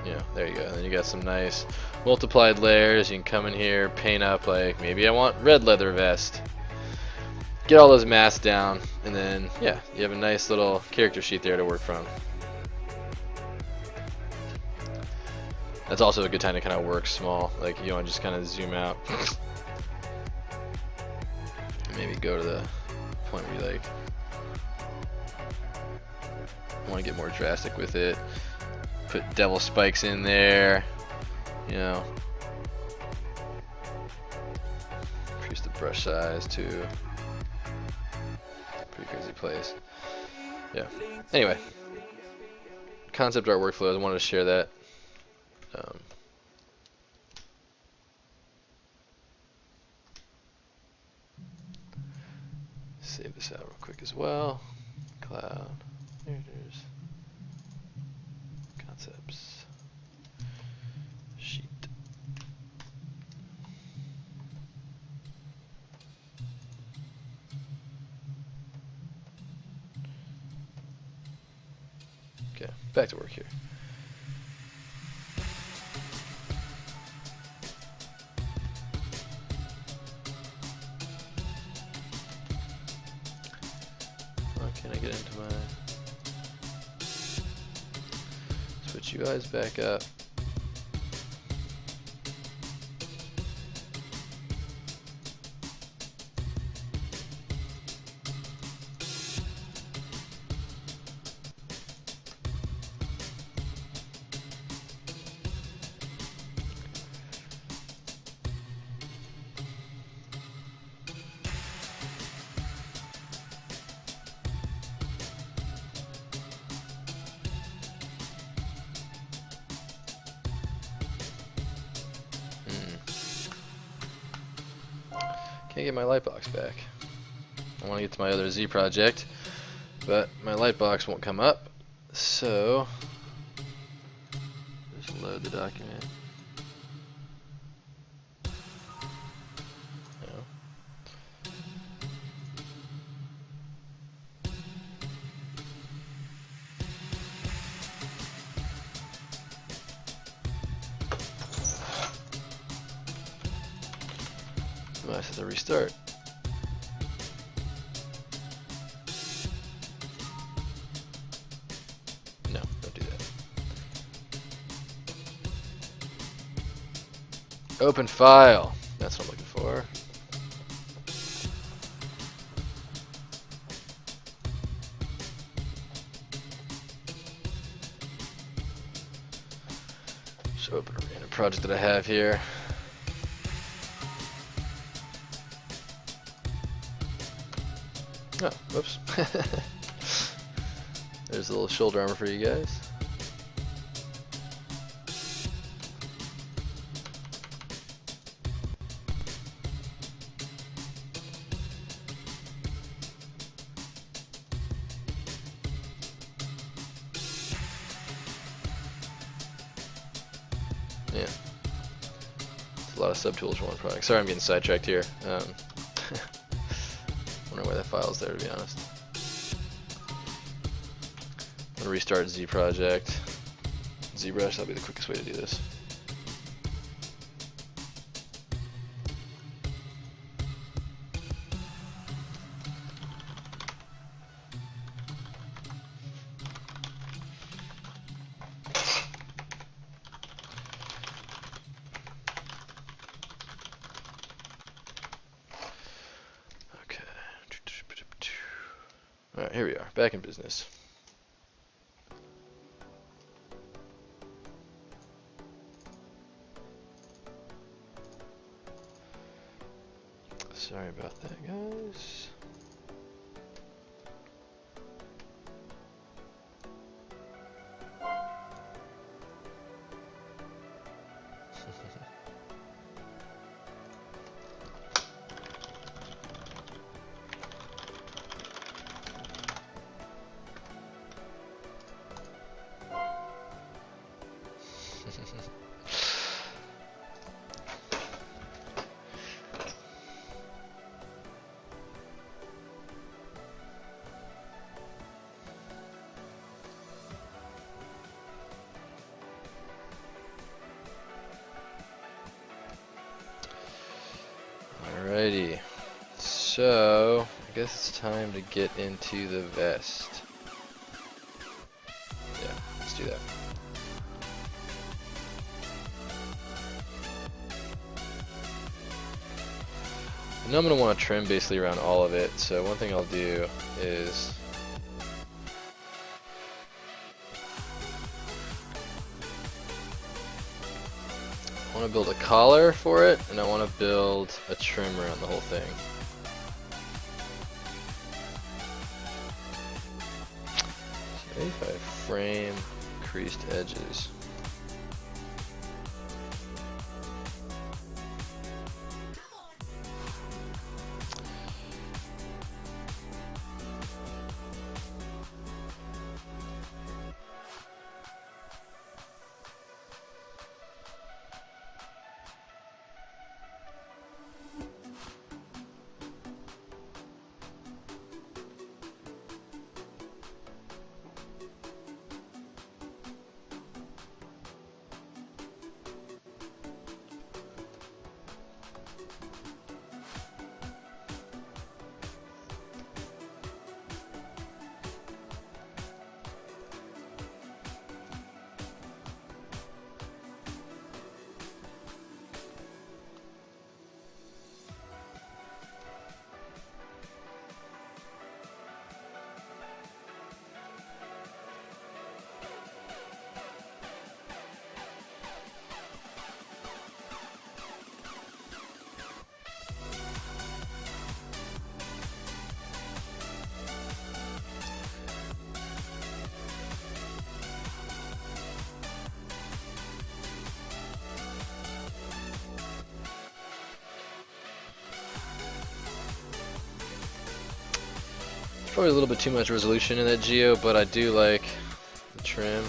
Yeah, there you go. And then you got some nice multiplied layers. You can come in here, paint up like maybe I want red leather vest. Get all those masks down, and then yeah, you have a nice little character sheet there to work from. That's also a good time to kind of work small. Like you want to just kind of zoom out. Maybe go to the point where you like want to get more drastic with it. Put devil spikes in there, you know. Increase the brush size to pretty crazy place. Yeah. Anyway, concept art workflows. I wanted to share that. Save this out real quick as well. Cloud. There it is. Concepts. Sheet. Okay, back to work here. Can I get into my... Switch you guys back up. Can't get my lightbox back. I want to get to my other Z project, but my lightbox won't come up. So just load the document. No. I have to restart. No, don't do that. Open file. That's what I'm looking for. Just open a random project that I have here. Oh, whoops. There's a little shoulder armor for you guys. Yeah. It's a lot of subtools for one product. Sorry I'm getting sidetracked here. Wondering why that file's there, to be honest. I'm gonna restart Z project. ZBrush, that'll be the quickest way to do this. Alright, here we are, back in business. Sorry about that, guys. see. So I guess it's time to get into the vest. Yeah, let's do that. I know I'm going to want to trim basically around all of it, so one thing I'll do is I want to build a collar for it, and I want to build a trim around the whole thing. So if I frame creased edges. Probably a little bit too much resolution in that geo, but I do like the trim.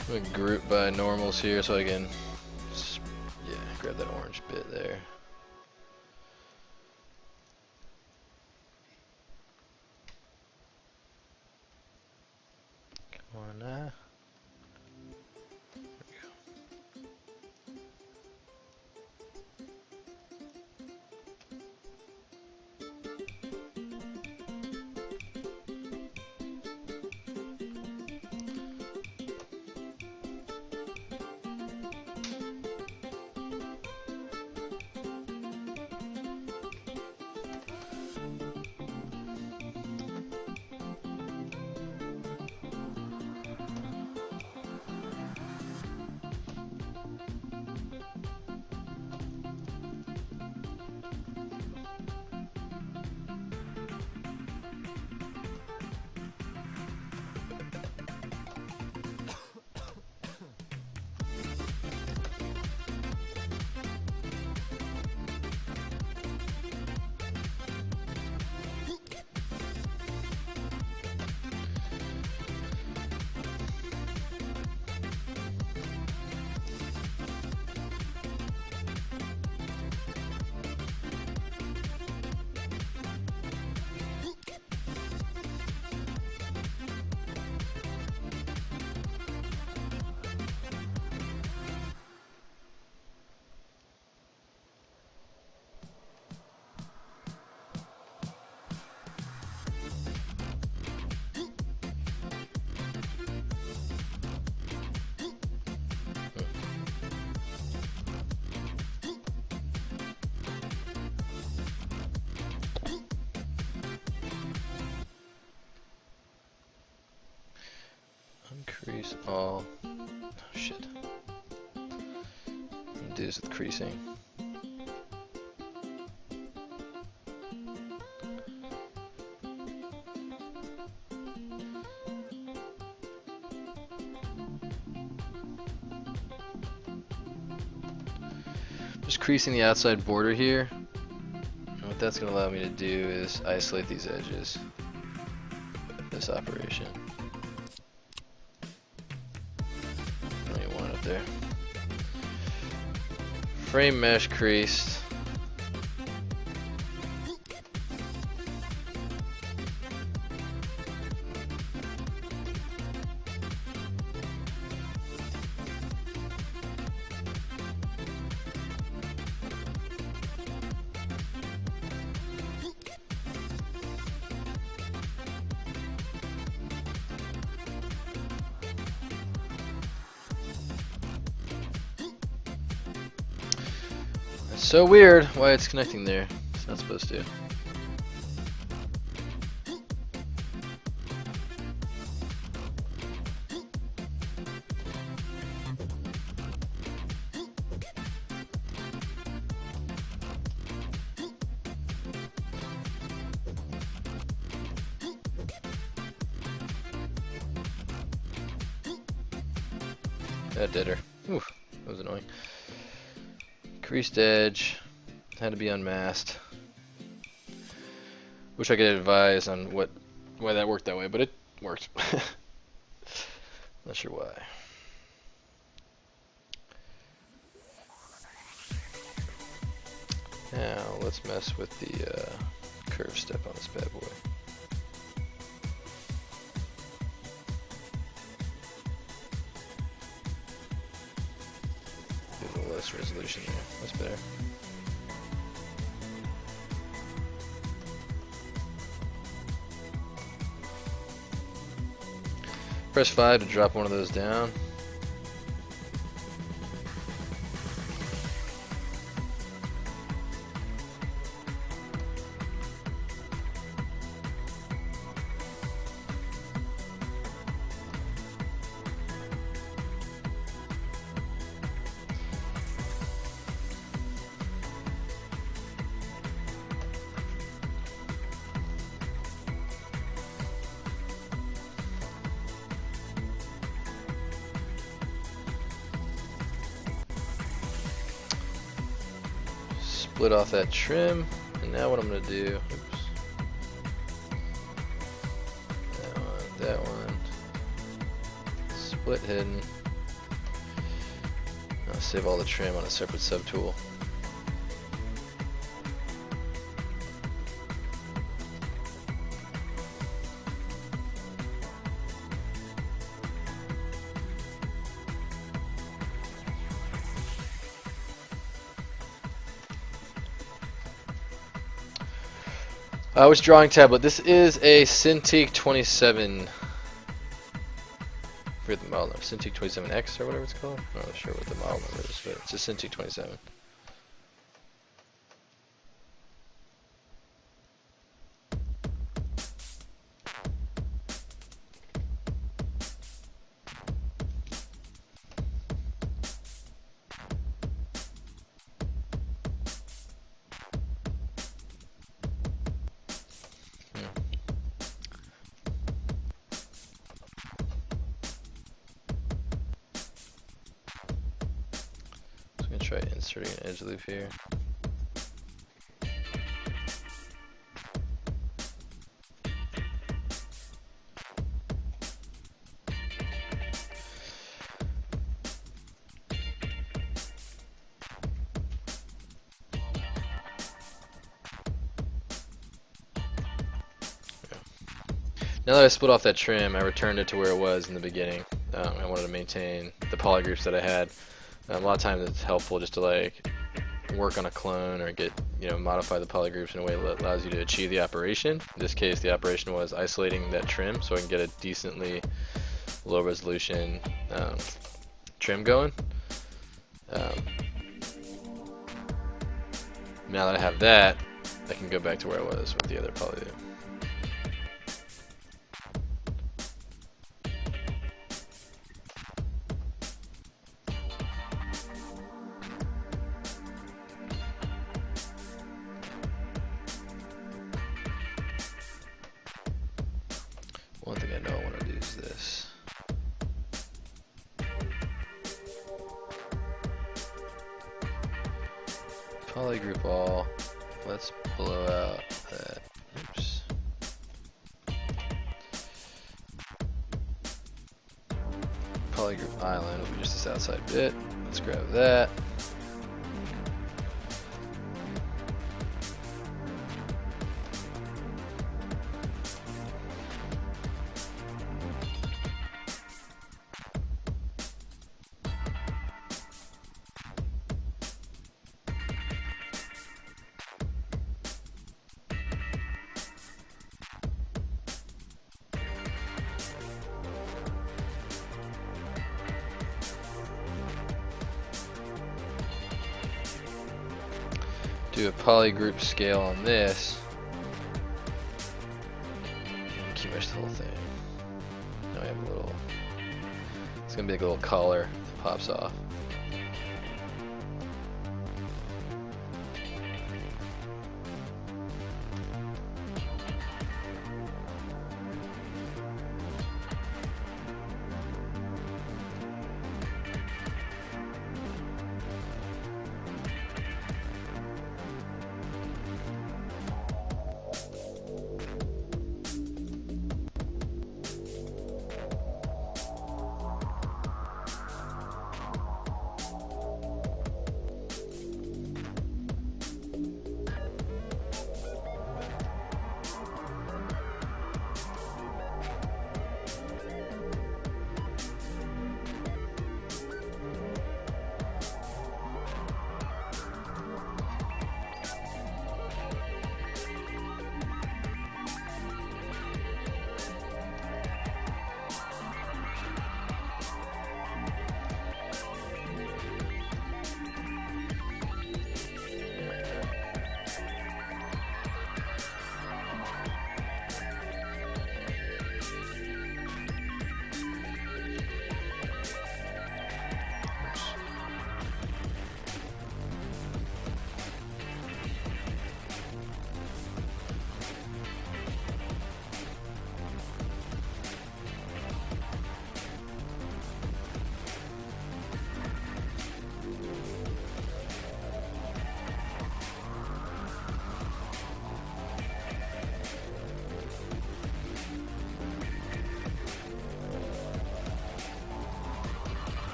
I'm going to group by normals here so I can grab that orange bit there. Come on now. There we go. Uncrease all. Oh shit. I'm do this with creasing. Just creasing the outside border here. And what that's going to allow me to do is isolate these edges. This operation. There. frame mesh creased. It's so weird why it's connecting there. It's not supposed to. That did her. Oof, that was annoying. Creased edge, had to be unmasked. Wish I could advise on why that worked that way, but it worked. Not sure why. Now let's mess with the curve step on this bad boy. A little less resolution there. That's better. Press 5 to drop one of those down. Split off that trim, and now what I'm going to do, oops, that one, split hidden. I'll save all the trim on a separate subtool. Which drawing tablet? This is a Cintiq 27. I forget the model number. Cintiq 27X or whatever it's called. I'm not sure what the model number is, but it's a Cintiq 27. Try inserting an edge loop here. Now that I split off that trim, I returned it to where it was in the beginning. I wanted to maintain the polygroups that I had. A lot of times it's helpful just to like work on a clone or get, modify the polygroups in a way that allows you to achieve the operation. In this case, the operation was isolating that trim so I can get a decently low resolution trim going. Now that I have that, I can go back to where I was with the other polyloop. One thing I know I want to do is this. Polygroup all. Let's blow out that. Oops. Polygroup island will be just this outside bit. Let's grab that. do a polygroup scale on this. And key mesh the whole thing. Now we have a little. It's gonna be like a little collar that pops off.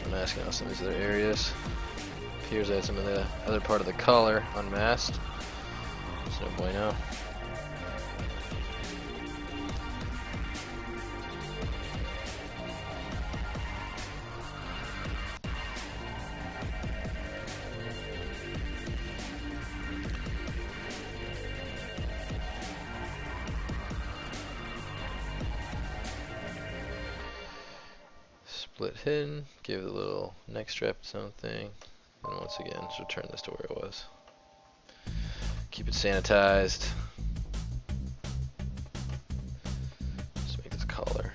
Masking out some of these other areas. Appears I had some of the other part of the collar unmasked. So no bueno. Split hidden, give it a little neck strap its own thing, and once again, just return this to where it was. Keep it sanitized. Just make this collar.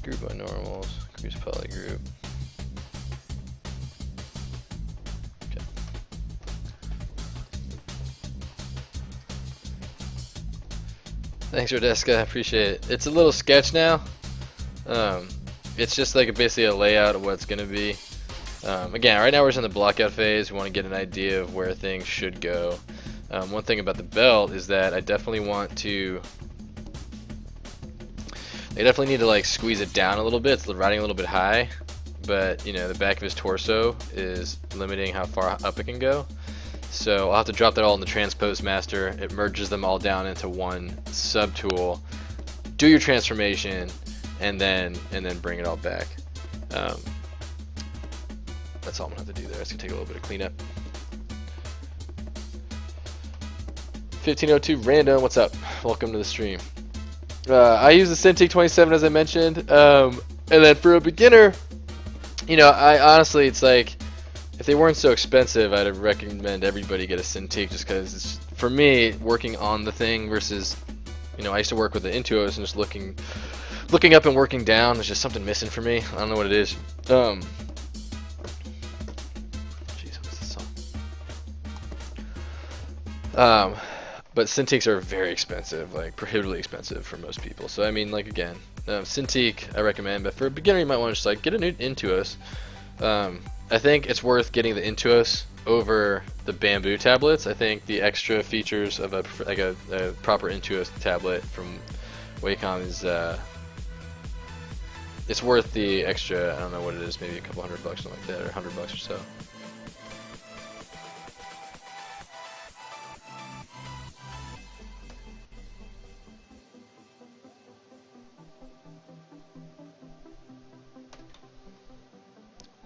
Group by normals, increase poly group. Okay. Thanks, Rodeska, I appreciate it. It's a little sketch now. It's just like basically a layout of what it's gonna be. Again, right now we're just in the blockout phase. We want to get an idea of where things should go. One thing about the belt is that I definitely want to. They definitely need to like squeeze it down a little bit. It's riding a little bit high, but you know the back of his torso is limiting how far up it can go. So I'll have to drop that all in the transpose master. It merges them all down into one subtool. Do your transformation, and then bring it all back. That's all I'm gonna have to do there. It's gonna take a little bit of cleanup. 1502 random. What's up? Welcome to the stream. I use the Cintiq 27 as I mentioned, and then for a beginner, you know, I honestly, it's like, if they weren't so expensive, I'd recommend everybody get a Cintiq just because it's, for me, working on the thing versus, you know, I used to work with the Intuos and just looking up and working down, there's just something missing for me. I don't know what it is. Jeez, what is this song? But Cintiqs are very expensive, like prohibitively expensive for most people. So I mean, like again, Cintiq I recommend, but for a beginner you might want to just like get a new Intuos. I think it's worth getting the Intuos over the bamboo tablets. I think the extra features of a proper Intuos tablet from Wacom is it's worth the extra. I don't know what it is, maybe a couple $100, something like that, or $100 or so.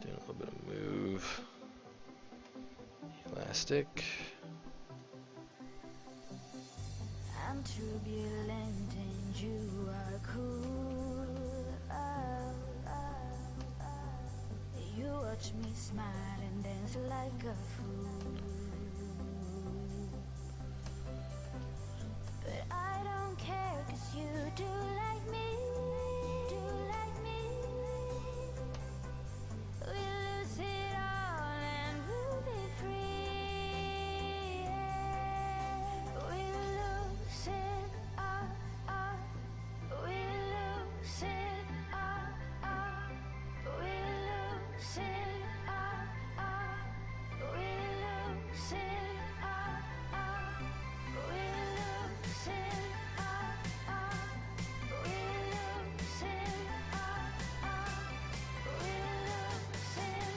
Doing a little bit of move, elastic. I'm turbulent and you are cool. You watch me smile and dance like a fool. But I don't care, 'cause you do like me. Do like me. We lose it all and we'll be free. We lose it all. We lose it all. We lose it all. We lose it all. We lose it all. We lose it all. We lose it all. We lose it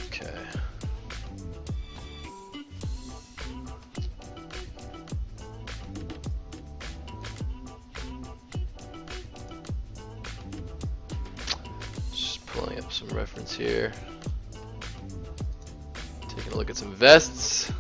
Okay. Just pulling up some reference here. Taking a look at some vests.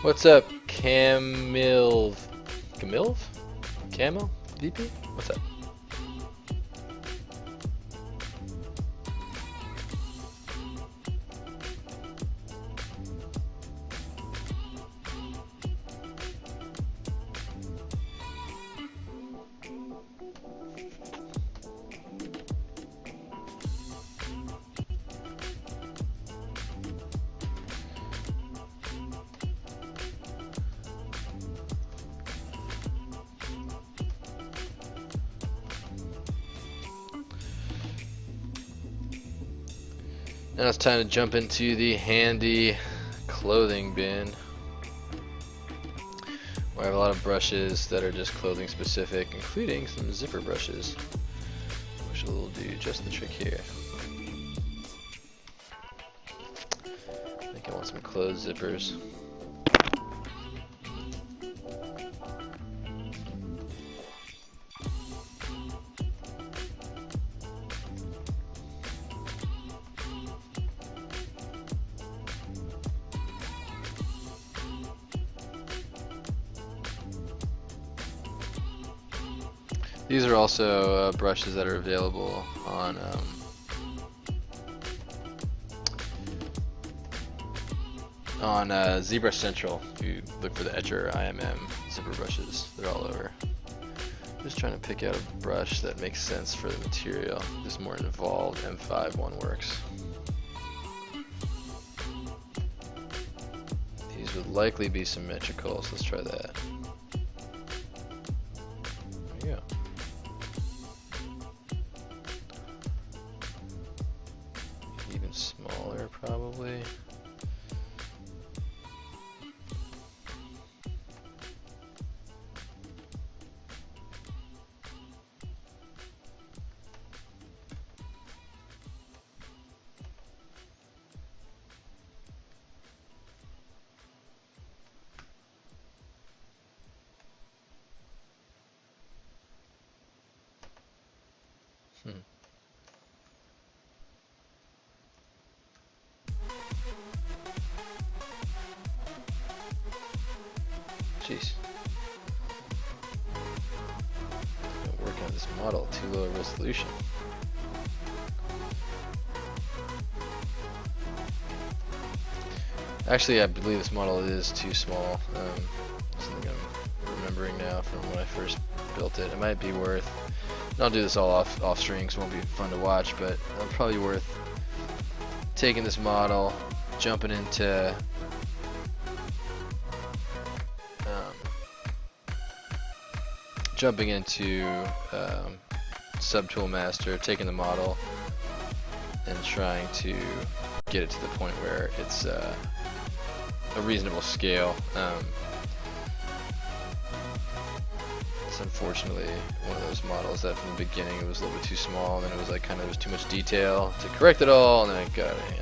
What's up, Camille? Camille? Camel? VP? What's up? Now it's time to jump into the handy clothing bin, where I have a lot of brushes that are just clothing specific, including some zipper brushes, which will do just the trick here. I think I want some closed zippers. These are also brushes that are available on ZBrush Central. If you look for the Etcher IMM zipper brushes, they're all over. Just trying to pick out a brush that makes sense for the material. This more involved M5 one works. These would likely be symmetrical, so let's try that. There you go. Even smaller, probably. Jeez. Working on this model, too low a resolution. Actually, I believe this model is too small. Something I'm remembering now from when I first built it. It might be worth. And I'll do this all off stream, so it won't be fun to watch, but probably worth taking this model, jumping into Subtool Master, taking the model and trying to get it to the point where it's a reasonable scale. It's unfortunately one of those models that from the beginning it was a little bit too small, and then it was like kind of too much detail to correct it all, and then it got out of hand.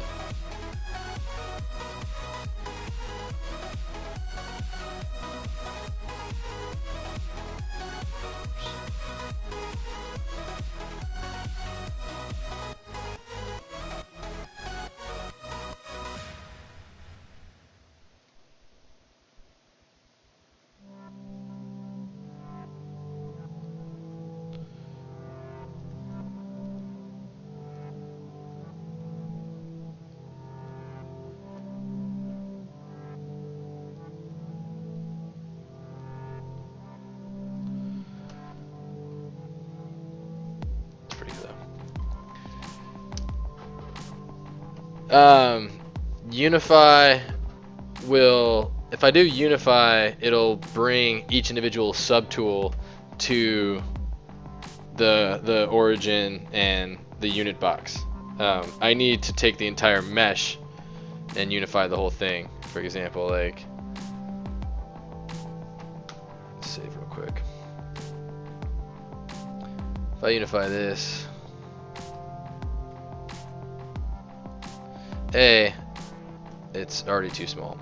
Unify will, if I do unify, it'll bring each individual subtool to the origin and the unit box. I need to take the entire mesh and unify the whole thing. For example, like, let's save real quick. If I unify this, it's already too small.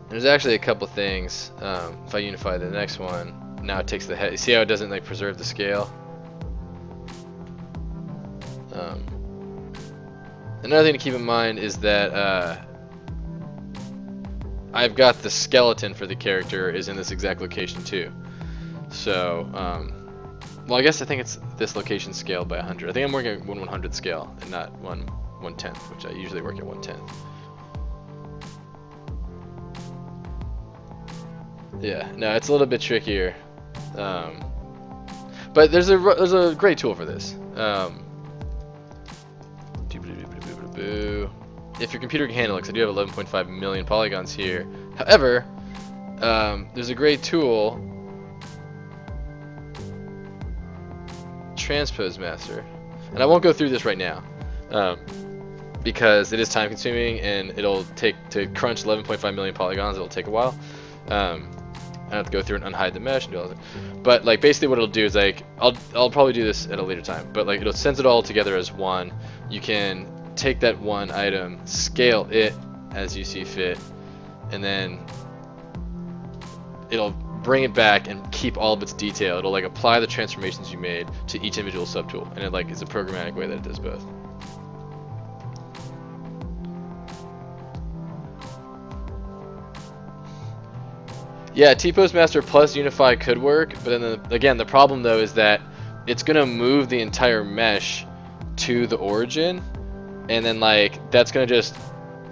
There's actually a couple things. If I unify the next one, now it takes the head. You see how it doesn't like preserve the scale? Another thing to keep in mind is that I've got the skeleton for the character is in this exact location too. So, well, I guess I think it's this location scaled by 100. I think I'm working at 1/100 scale and not 1/10, which I usually work at 1/10. Yeah, no, it's a little bit trickier, but there's a great tool for this. If your computer can handle it, because I do have 11.5 million polygons here. However, there's a great tool, Transpose Master, and I won't go through this right now because it is time consuming and it'll take to crunch 11.5 million polygons. It'll take a while. I have to go through and unhide the mesh and do all that. But like basically what it'll do is like I'll probably do this at a later time. But like it'll sense it all together as one. You can take that one item, scale it as you see fit, and then it'll bring it back and keep all of its detail. It'll like apply the transformations you made to each individual subtool, and it like is a programmatic way that it does both. Yeah, T-Pose Master plus Unify could work, but then again the problem though is that it's gonna move the entire mesh to the origin, and then like that's gonna just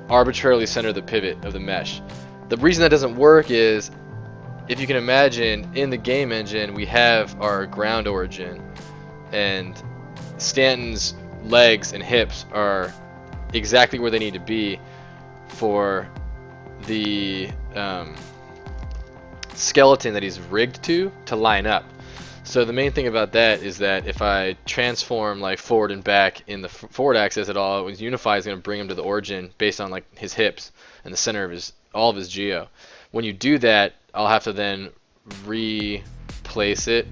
arbitrarily center the pivot of the mesh. The reason that doesn't work is, if you can imagine, in the game engine we have our ground origin, and Stanton's legs and hips are exactly where they need to be for the skeleton that he's rigged to line up. So the main thing about that is that if I transform like forward and back in the forward axis at all, Unify is going to bring him to the origin based on like his hips and the center of all of his geo. When you do that, I'll have to then replace it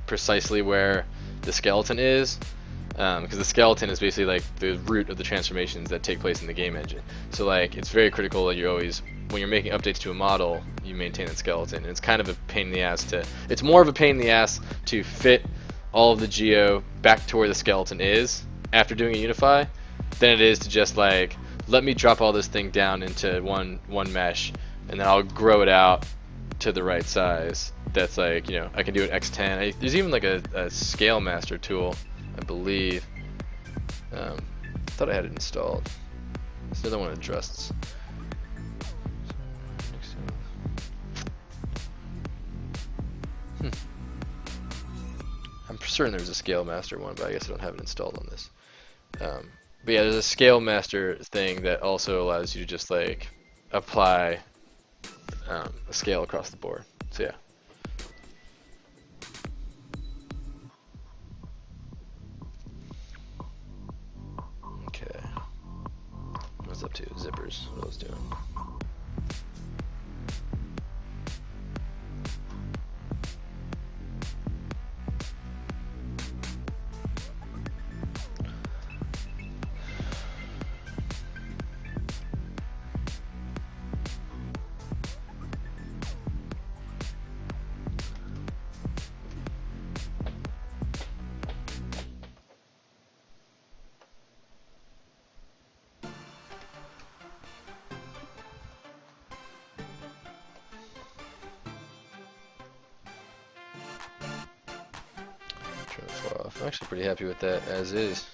precisely where the skeleton is, because the skeleton is basically like the root of the transformations that take place in the game engine. So like it's very critical that you always, when you're making updates to a model, you maintain that skeleton. And it's kind of a pain in the ass to, it's more of a pain in the ass to fit all of the geo back to where the skeleton is after doing a Unify than it is to just like let me drop all this thing down into one mesh, and then I'll grow it out to the right size. That's like, you know, I can do it X10. There's even like a scale master tool, I believe. Thought I had it installed. It's another one adjusts. I'm certain there's a scale master one, but I guess I don't have it installed on this. But yeah, there's a scale master thing that also allows you to just like apply a scale across the board. So yeah. Okay. What's up to? Zippers. What I was doing. Turn the floor off. I'm actually pretty happy with that as is.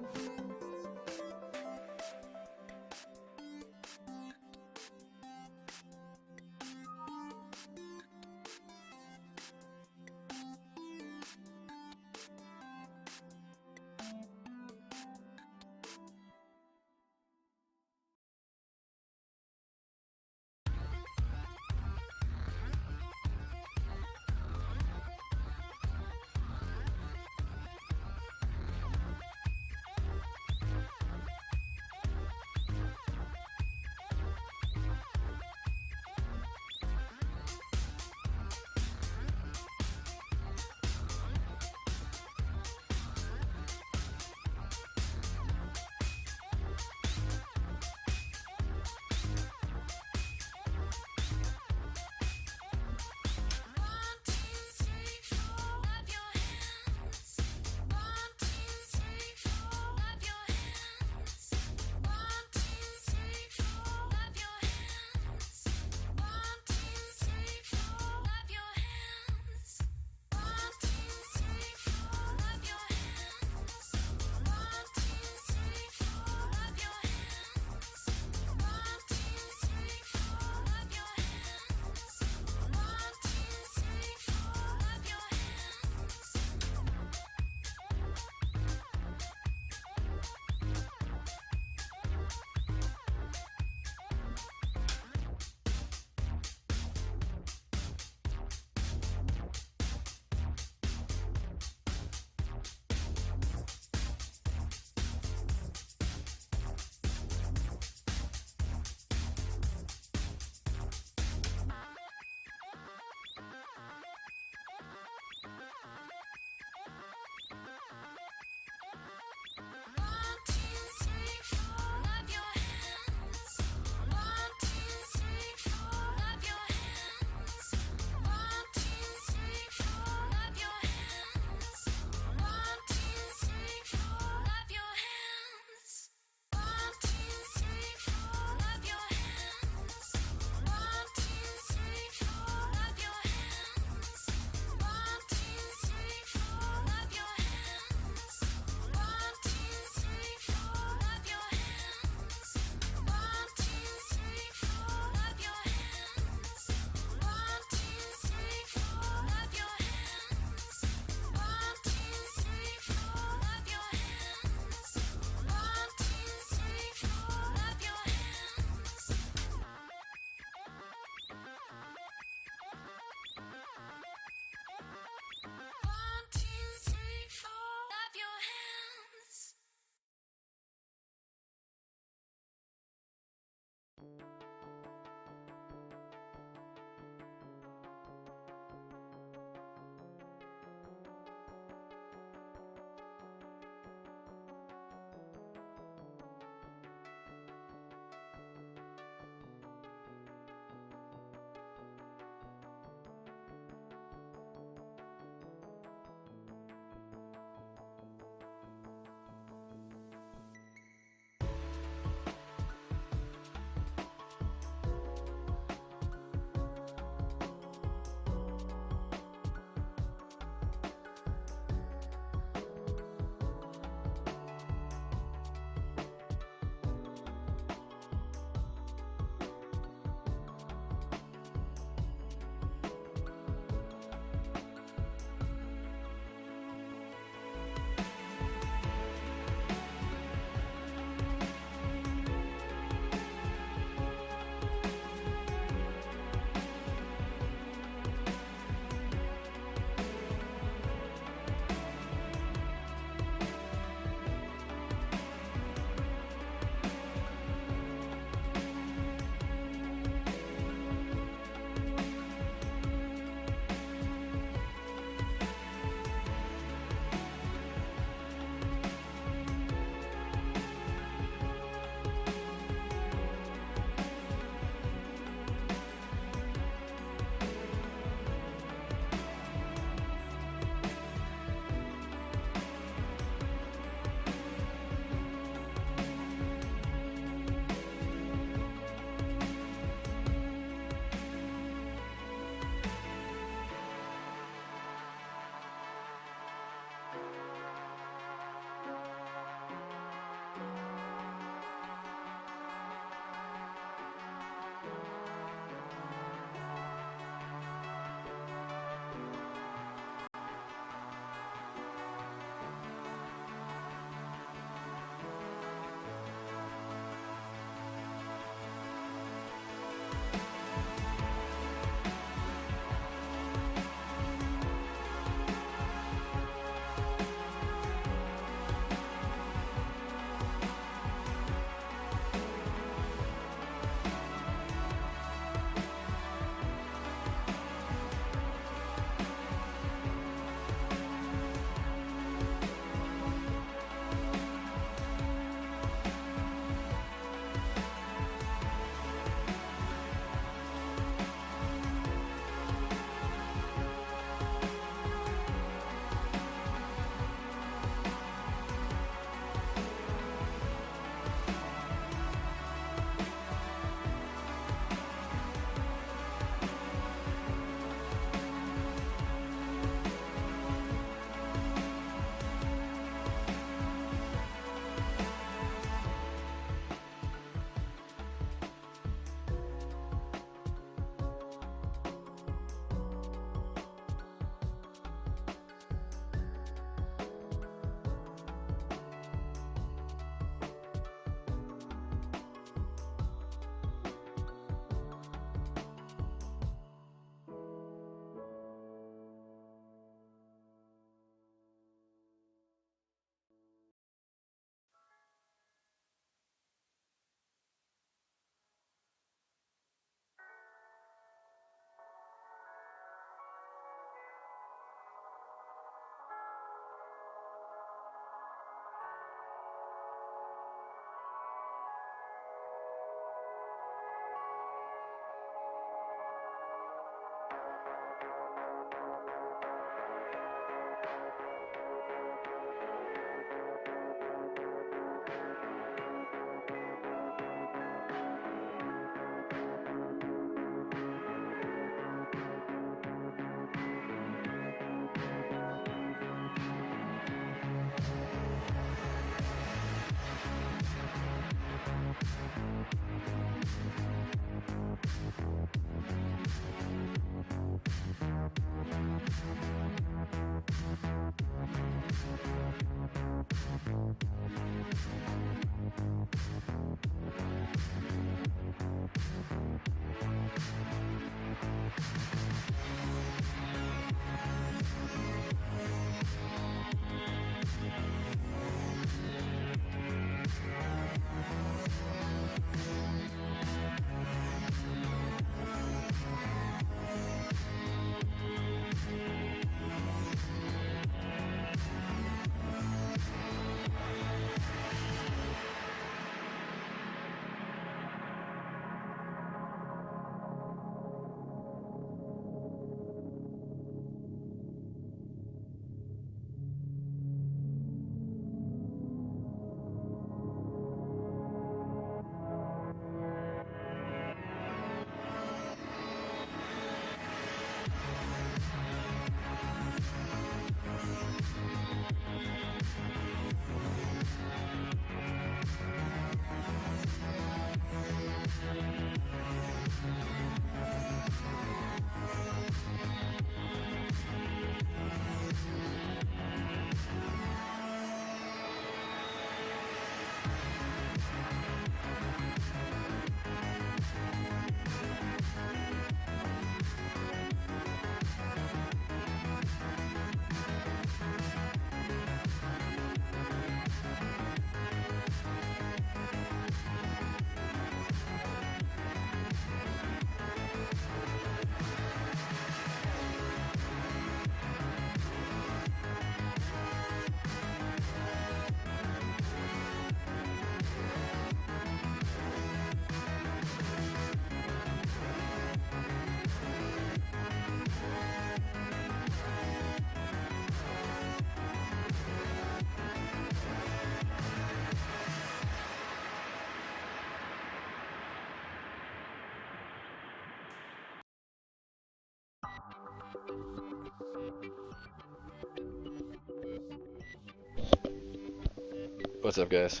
What's up, guys?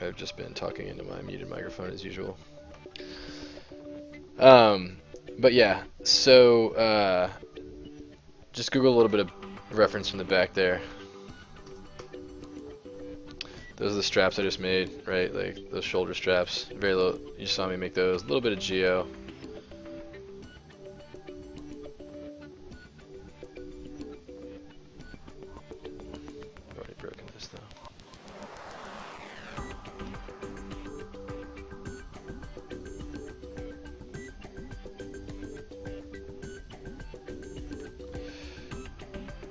I've just been talking into my muted microphone as usual. But yeah, so just Google a little bit of reference from the back there. Those are the straps I just made, right? Like those shoulder straps. Very low. You saw me make those. A little bit of geo. I've already broken this though.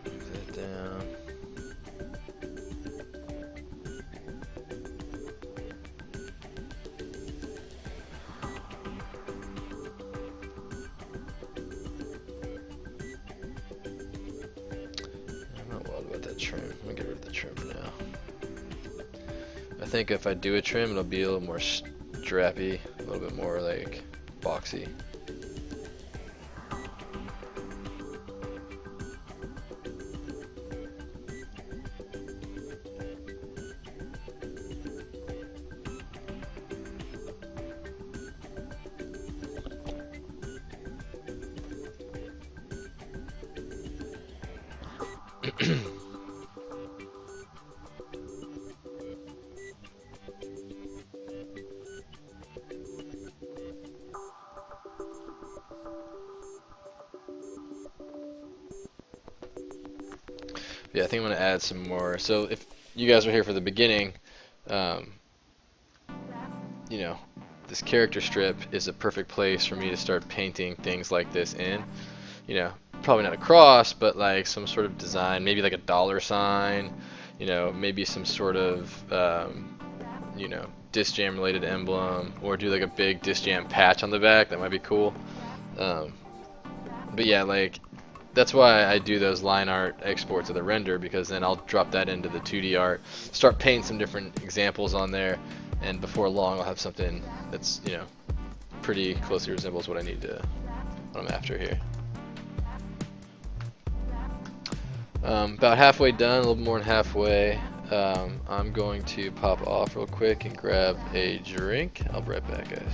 Move that down. I'm not wild about that trim. I'm gonna get rid of the trim for now. I think if I do a trim, it'll be a little more strappy, a little bit more like boxy. Yeah, I think I'm gonna add some more. So if you guys were here for the beginning, you know, this character strip is a perfect place for me to start painting things like this in. You know, probably not a cross, but like some sort of design, maybe like a dollar sign, you know, maybe some sort of, you know, Disc Jam related emblem, or do like a big Disc Jam patch on the back. That might be cool. But yeah, like that's why I do those line art exports of the render, because then I'll drop that into the 2D art, start painting some different examples on there, and before long I'll have something that's, you know, pretty closely resembles what I need to, what I'm after here. About halfway done, a little more than halfway. I'm going to pop off real quick and grab a drink. I'll be right back, guys.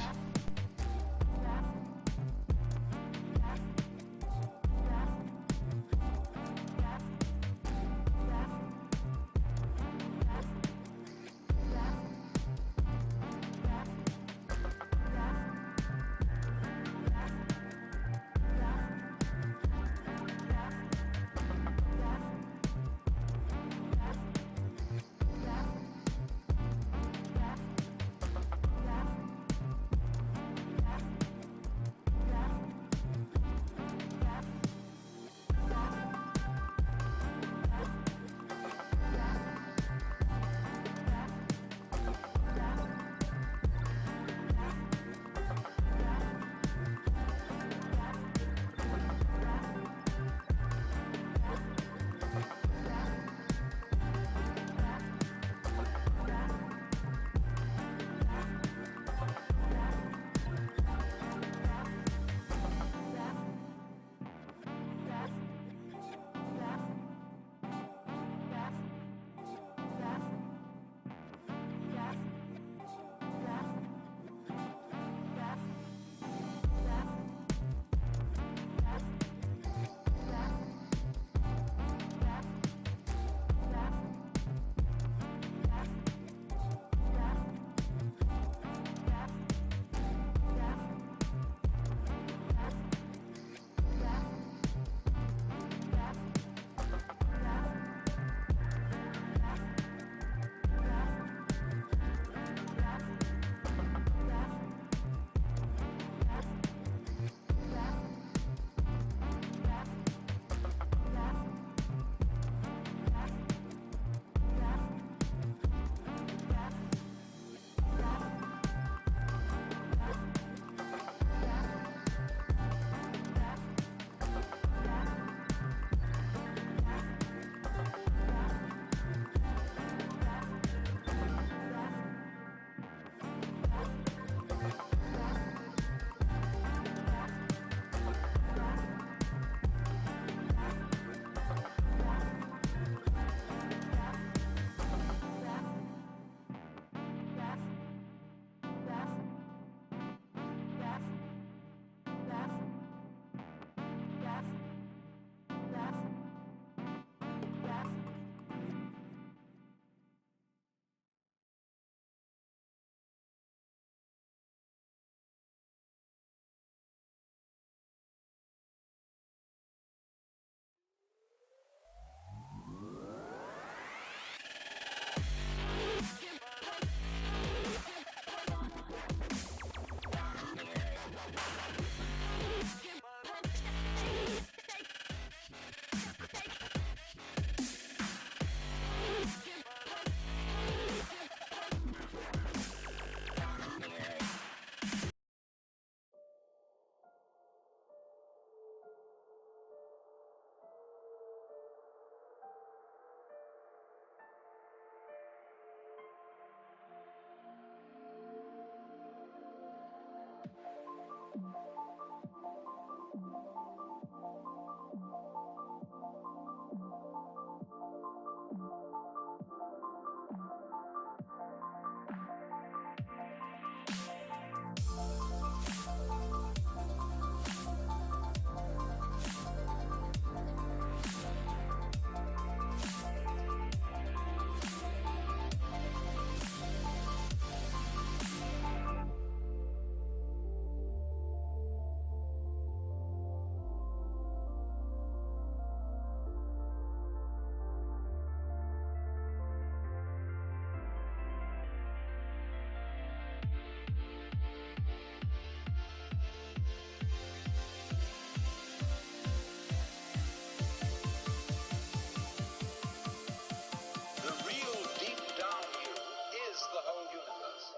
with us.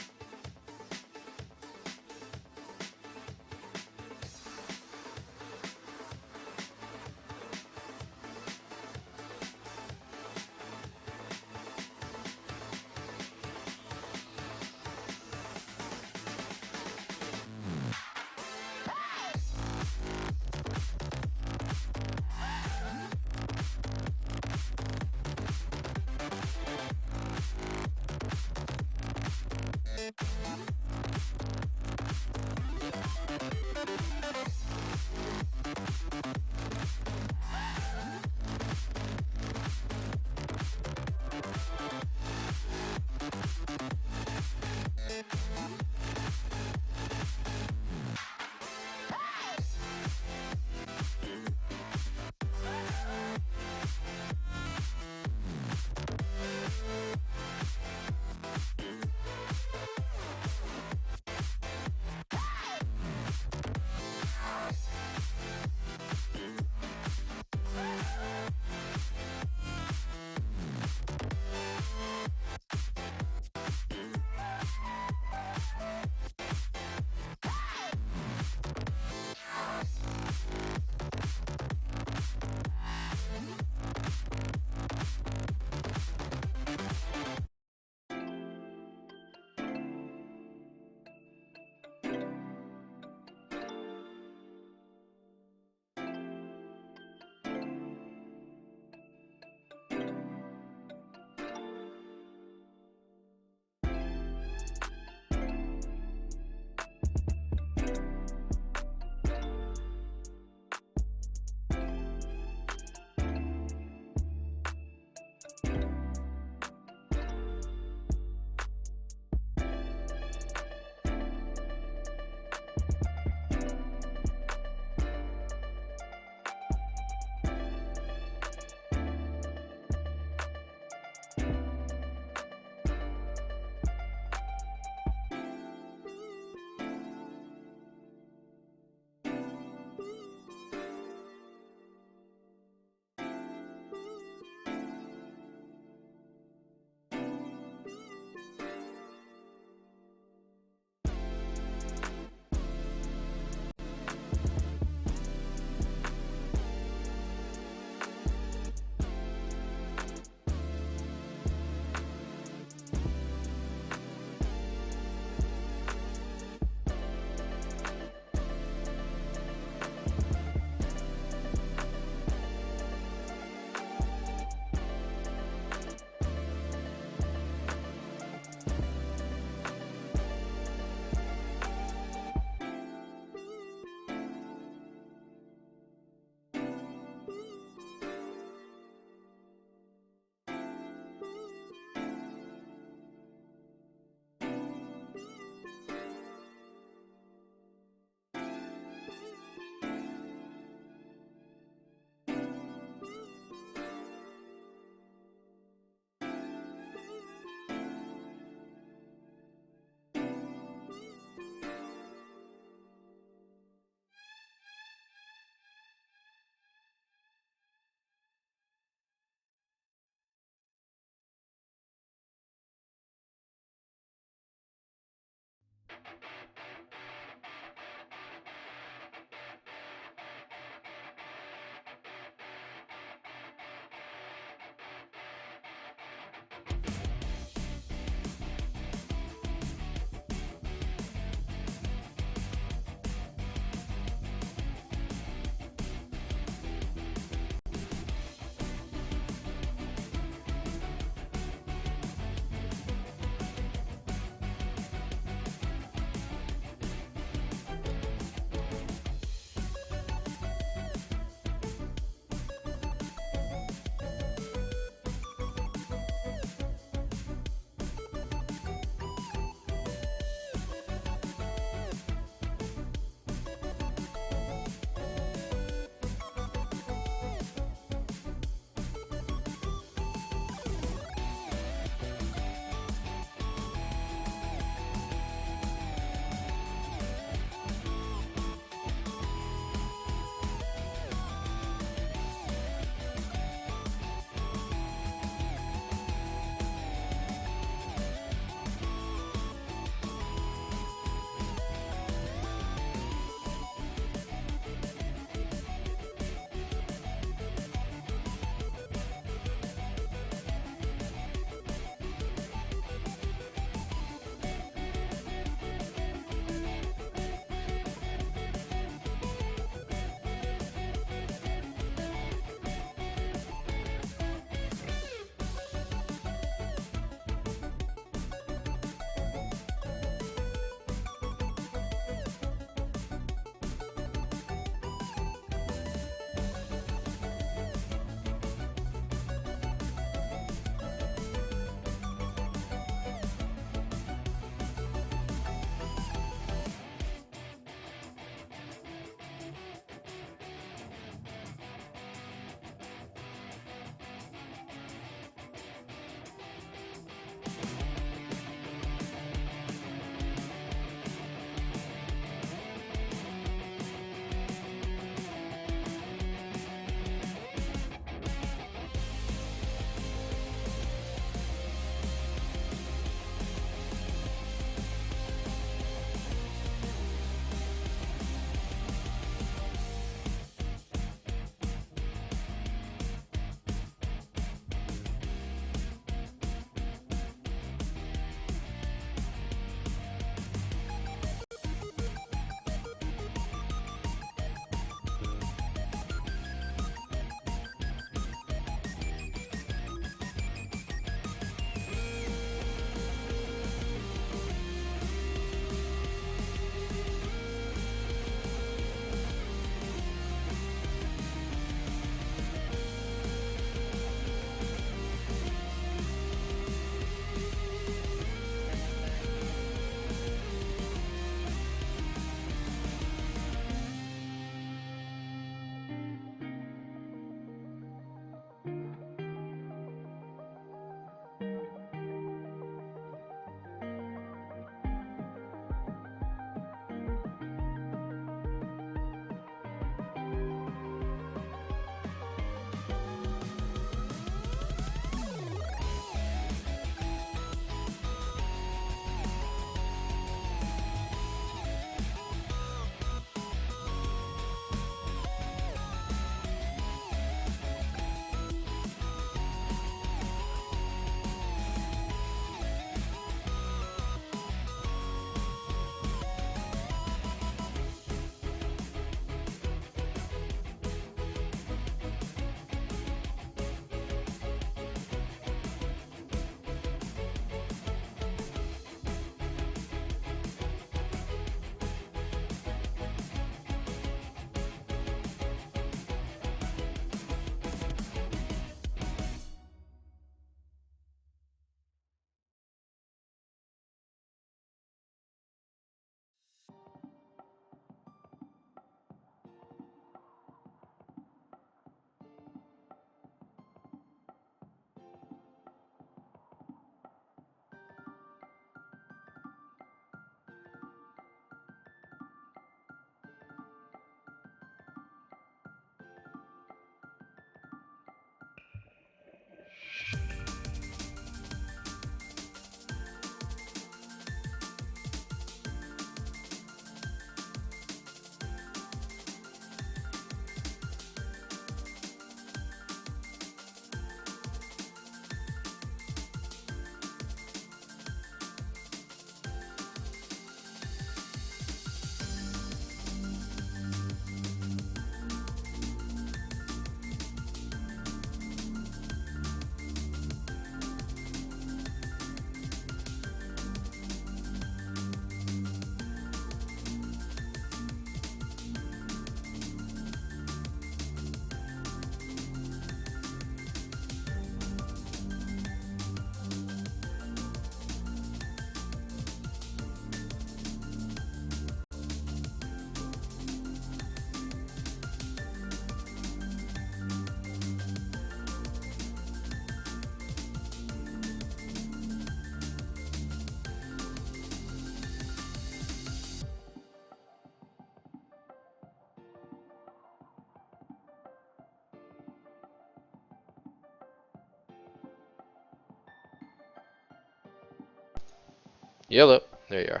Yellow. There you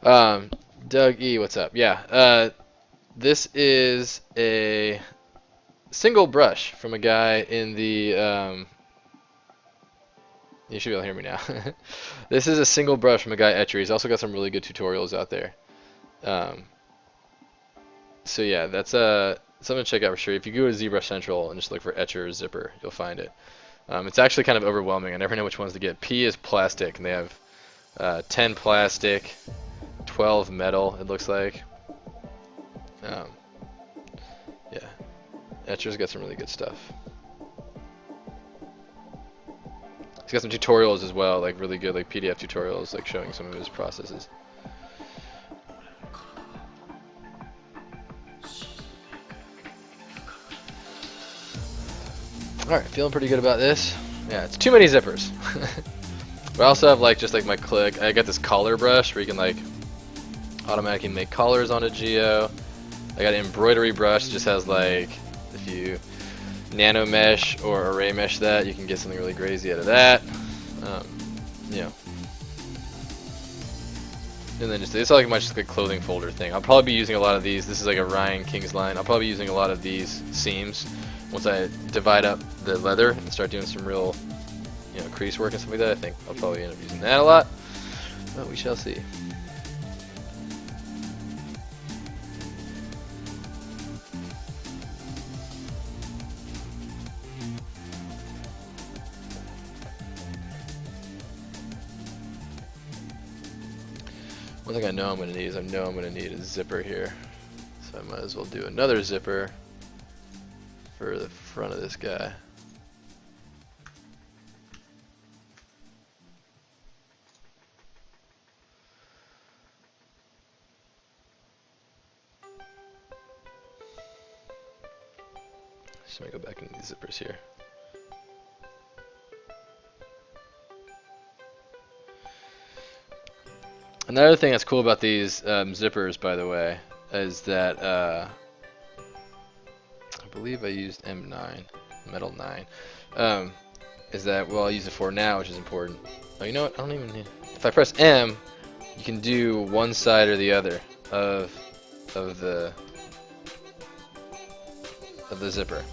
are. Doug E, what's up? Yeah. This is a single brush from a guy in the. You should be able to hear me now. This is a single brush from a guy Etcher. He's also got some really good tutorials out there. So yeah, that's something to check out for sure. If you go to ZBrush Central and just look for Etcher Zipper, you'll find it. It's actually kind of overwhelming. I never know which ones to get. P is plastic, and they have 10 plastic, 12 metal, it looks like. Yeah, Etcher's got some really good stuff. He's got some tutorials as well, like really good like PDF tutorials, like showing some of his processes. Alright, feeling pretty good about this. Yeah, it's too many zippers. But I also have like just like my click. I got this collar brush where you can like automatically make collars on a geo. I got an embroidery brush, just has like, if you nano mesh or array mesh that, you can get something really crazy out of that. You know. And then just, it's like much like a clothing folder thing. I'll probably be using a lot of these. This is like a Ryan King's line. I'll probably be using a lot of these seams once I divide up the leather and start doing some real, you know, crease work and stuff like that. I think I'll probably end up using that a lot. But we shall see. One thing I know I'm going to need is I know I'm going to need a zipper here. So I might as well do another zipper for the front of this guy. Just let me go back into these zippers here. Another thing that's cool about these zippers, by the way, is that I believe I used M9, metal 9. Is that, well, I'll use it for now, which is important. Oh, you know what? I don't even need. If I press M, you can do one side or the other of the zipper.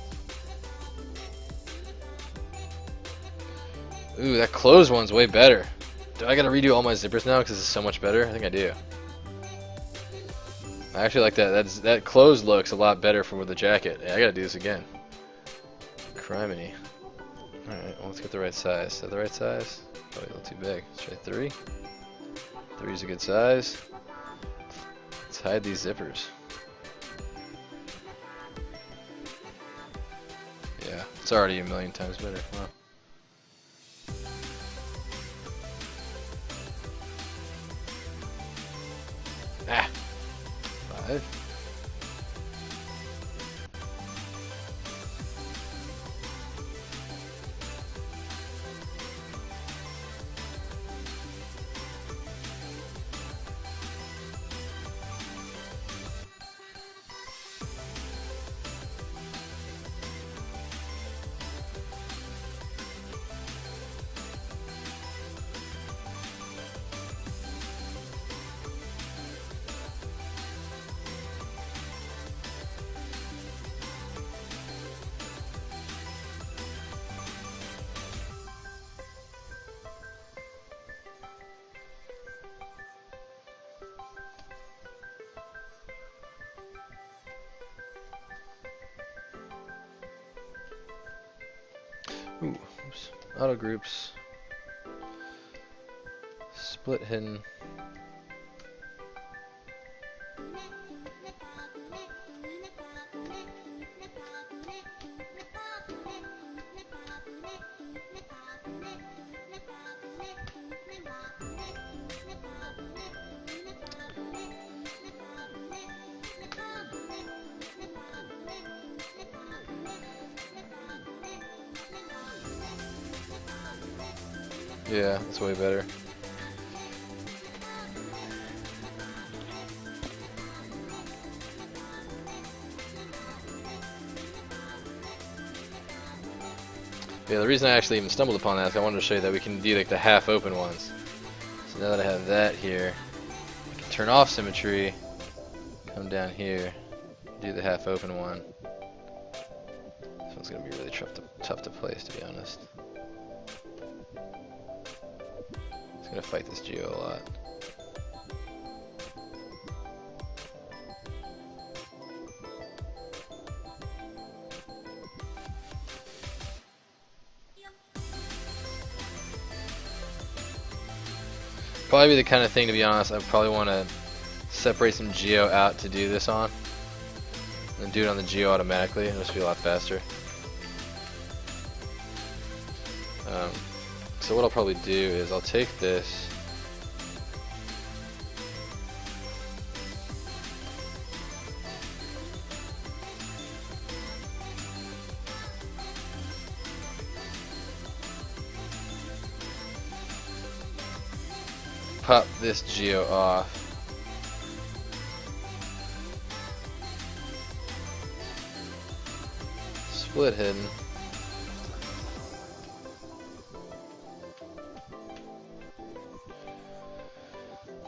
Ooh, that closed one's way better. Do I gotta redo all my zippers now because it's so much better? I think I do. I actually like that. That closed looks a lot better for the jacket. Yeah, I gotta do this again. Criminy. Alright, well, let's get the right size. Is that the right size? Probably a little too big. Let's try 3. 3 is a good size. Let's hide these zippers. Yeah, it's already a million times better. Wow. Ah, 5. Ooh, oops. Auto groups. Split hidden. Yeah, that's way better. Yeah, the reason I actually even stumbled upon that is I wanted to show you that we can do like the half open ones. So now that I have that here, I can turn off symmetry, come down here, do the half open one. This one's going to be really tough to place, to be honest. It's going to fight this geo a lot. Probably be the kind of thing, to be honest, I probably want to separate some geo out to do this on, and do it on the geo automatically. It'll just be a lot faster. So what I'll probably do is I'll take this, pop this geo off, split hidden,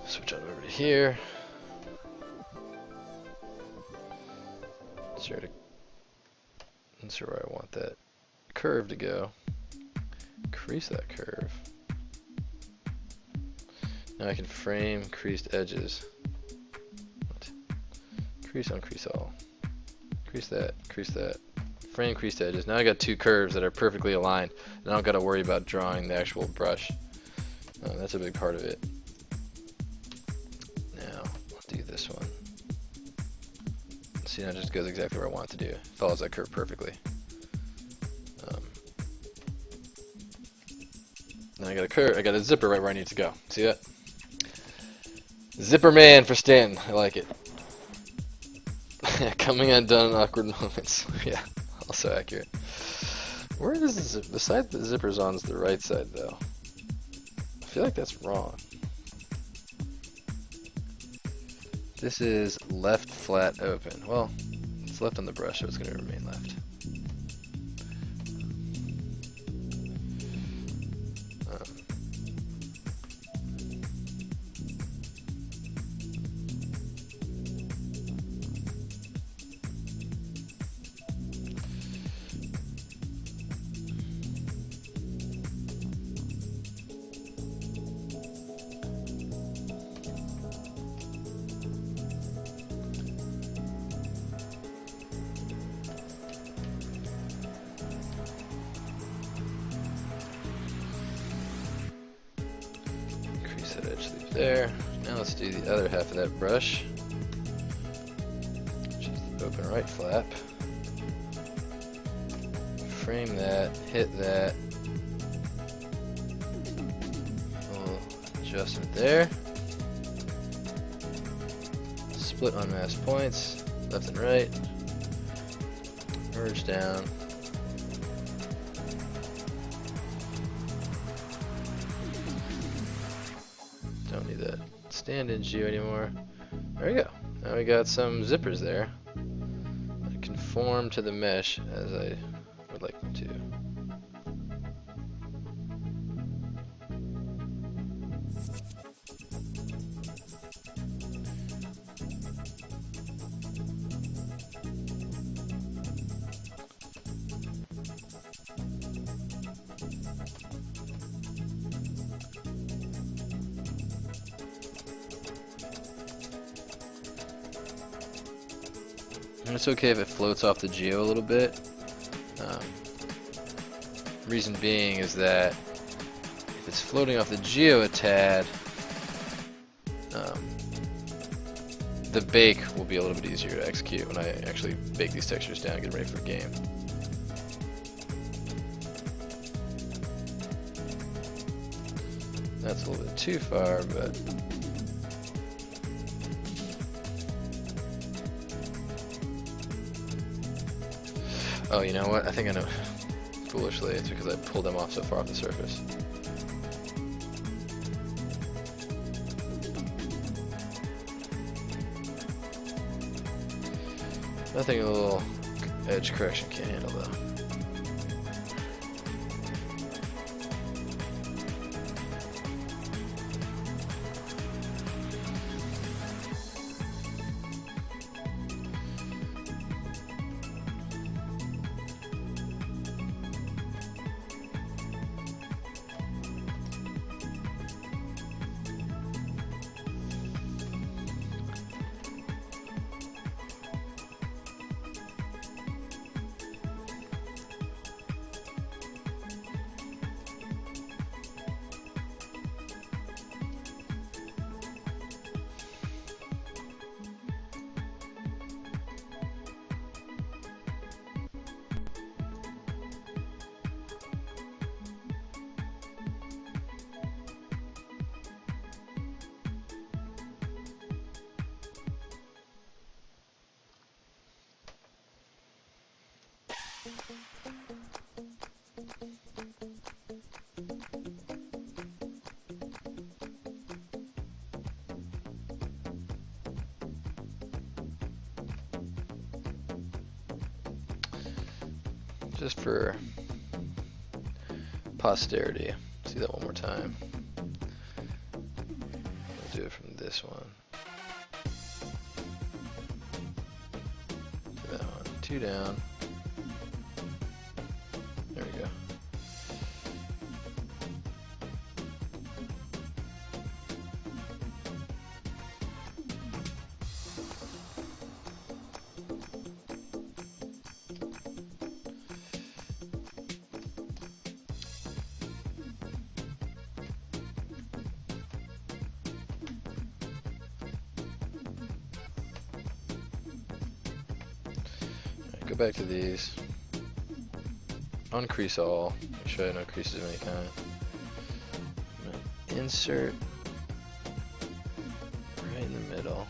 switch on over to here, insert where I want that curve to go, crease that curve. Now I can frame creased edges. What? Crease on crease all. Crease that, frame creased edges. Now I got two curves that are perfectly aligned, and I don't got to worry about drawing the actual brush. That's a big part of it. Now I'll do this one. See, now it just goes exactly where I want it to do. Follows that curve perfectly. Now I got a curve. I got a zipper right where I need to go. See that? Zipper man for Stanton. I like it. Coming undone in awkward moments. Yeah, also accurate. Where is the zipper? The side the zipper's on is the right side, though. I feel like that's wrong. This is left flat open. Well, it's left on the brush, so it's going to remain left. That edge leave there. Now let's do the other half of that brush, which is the open right flap. Frame that, hit that. Little adjustment there. Split unmasked points, left and right. Merge down. Don't need that stand-in geo anymore. There we go. Now we got some zippers there that conform to the mesh as I would like them to. And it's okay if it floats off the geo a little bit. Reason being is that if it's floating off the geo a tad, the bake will be a little bit easier to execute when I actually bake these textures down and get ready for game. That's a little bit too far, but oh, you know what? I think I know. Foolishly, it's because I pulled them off so far off the surface. Nothing a little edge correction can't handle, though. Just for posterity, see that one more time. We'll do it from this one to that one. 2 down. There we go. Go back to these. Uncrease all. Make sure I have no creases of any kind. I'm gonna insert right in the middle.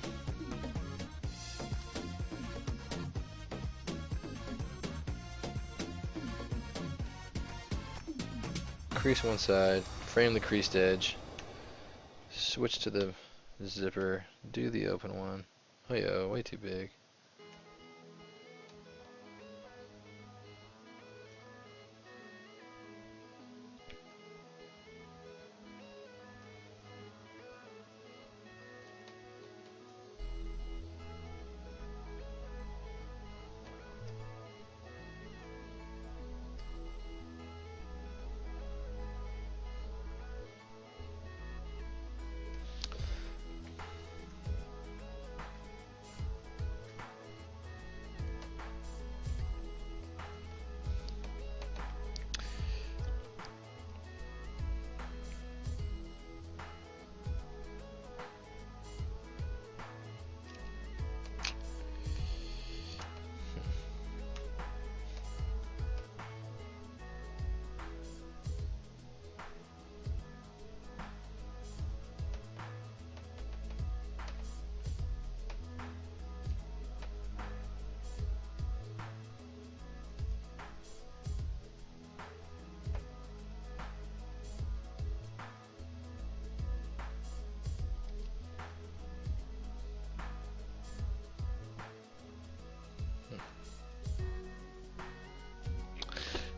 Crease one side, frame the creased edge, switch to the zipper, do the open one. Oh yeah, way too big.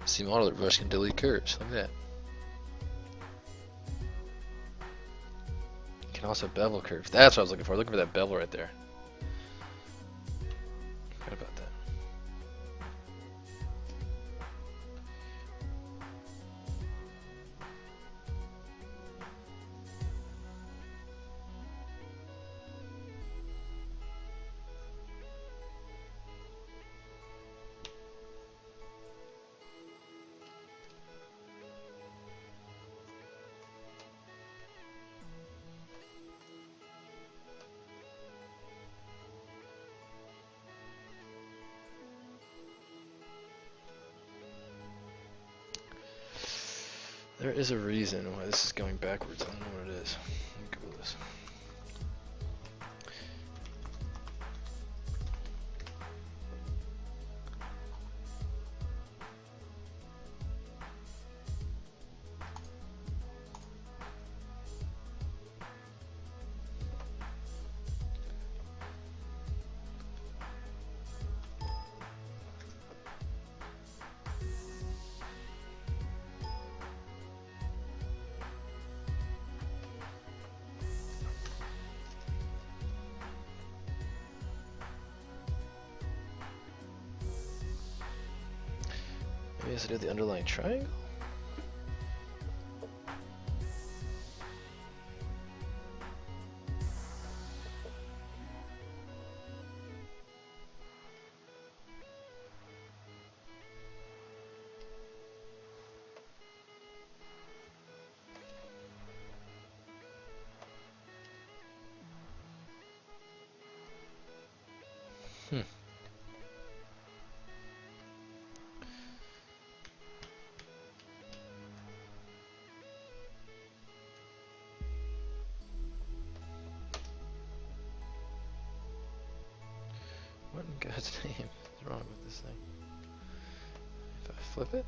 See, model brush can delete curves. Look at that. You can also bevel curves. That's what I was looking for. Looking for that bevel right there. Forgot about that. There is a reason why this is going backwards. I don't know what it is. Let me Google this. Maybe it has to do with the underlying triangle? What in God's name is wrong with this thing? flip it?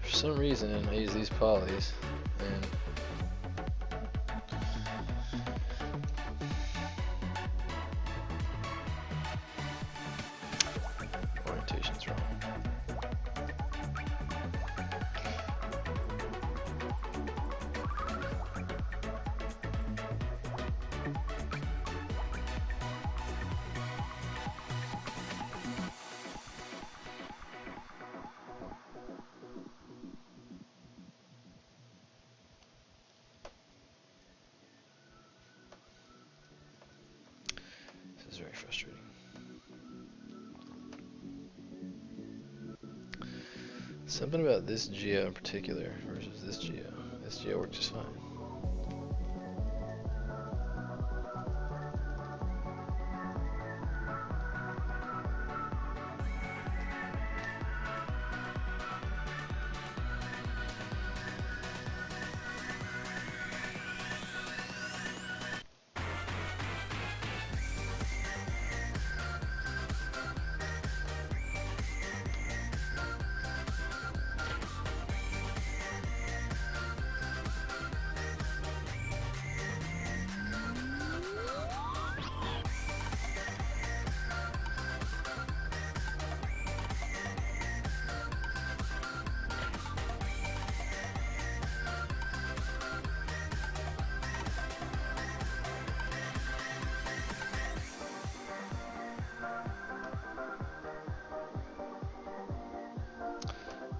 For some reason, I use these polys, and orientation's wrong. This is very frustrating. Something about this geo in particular versus this geo. This geo works just fine.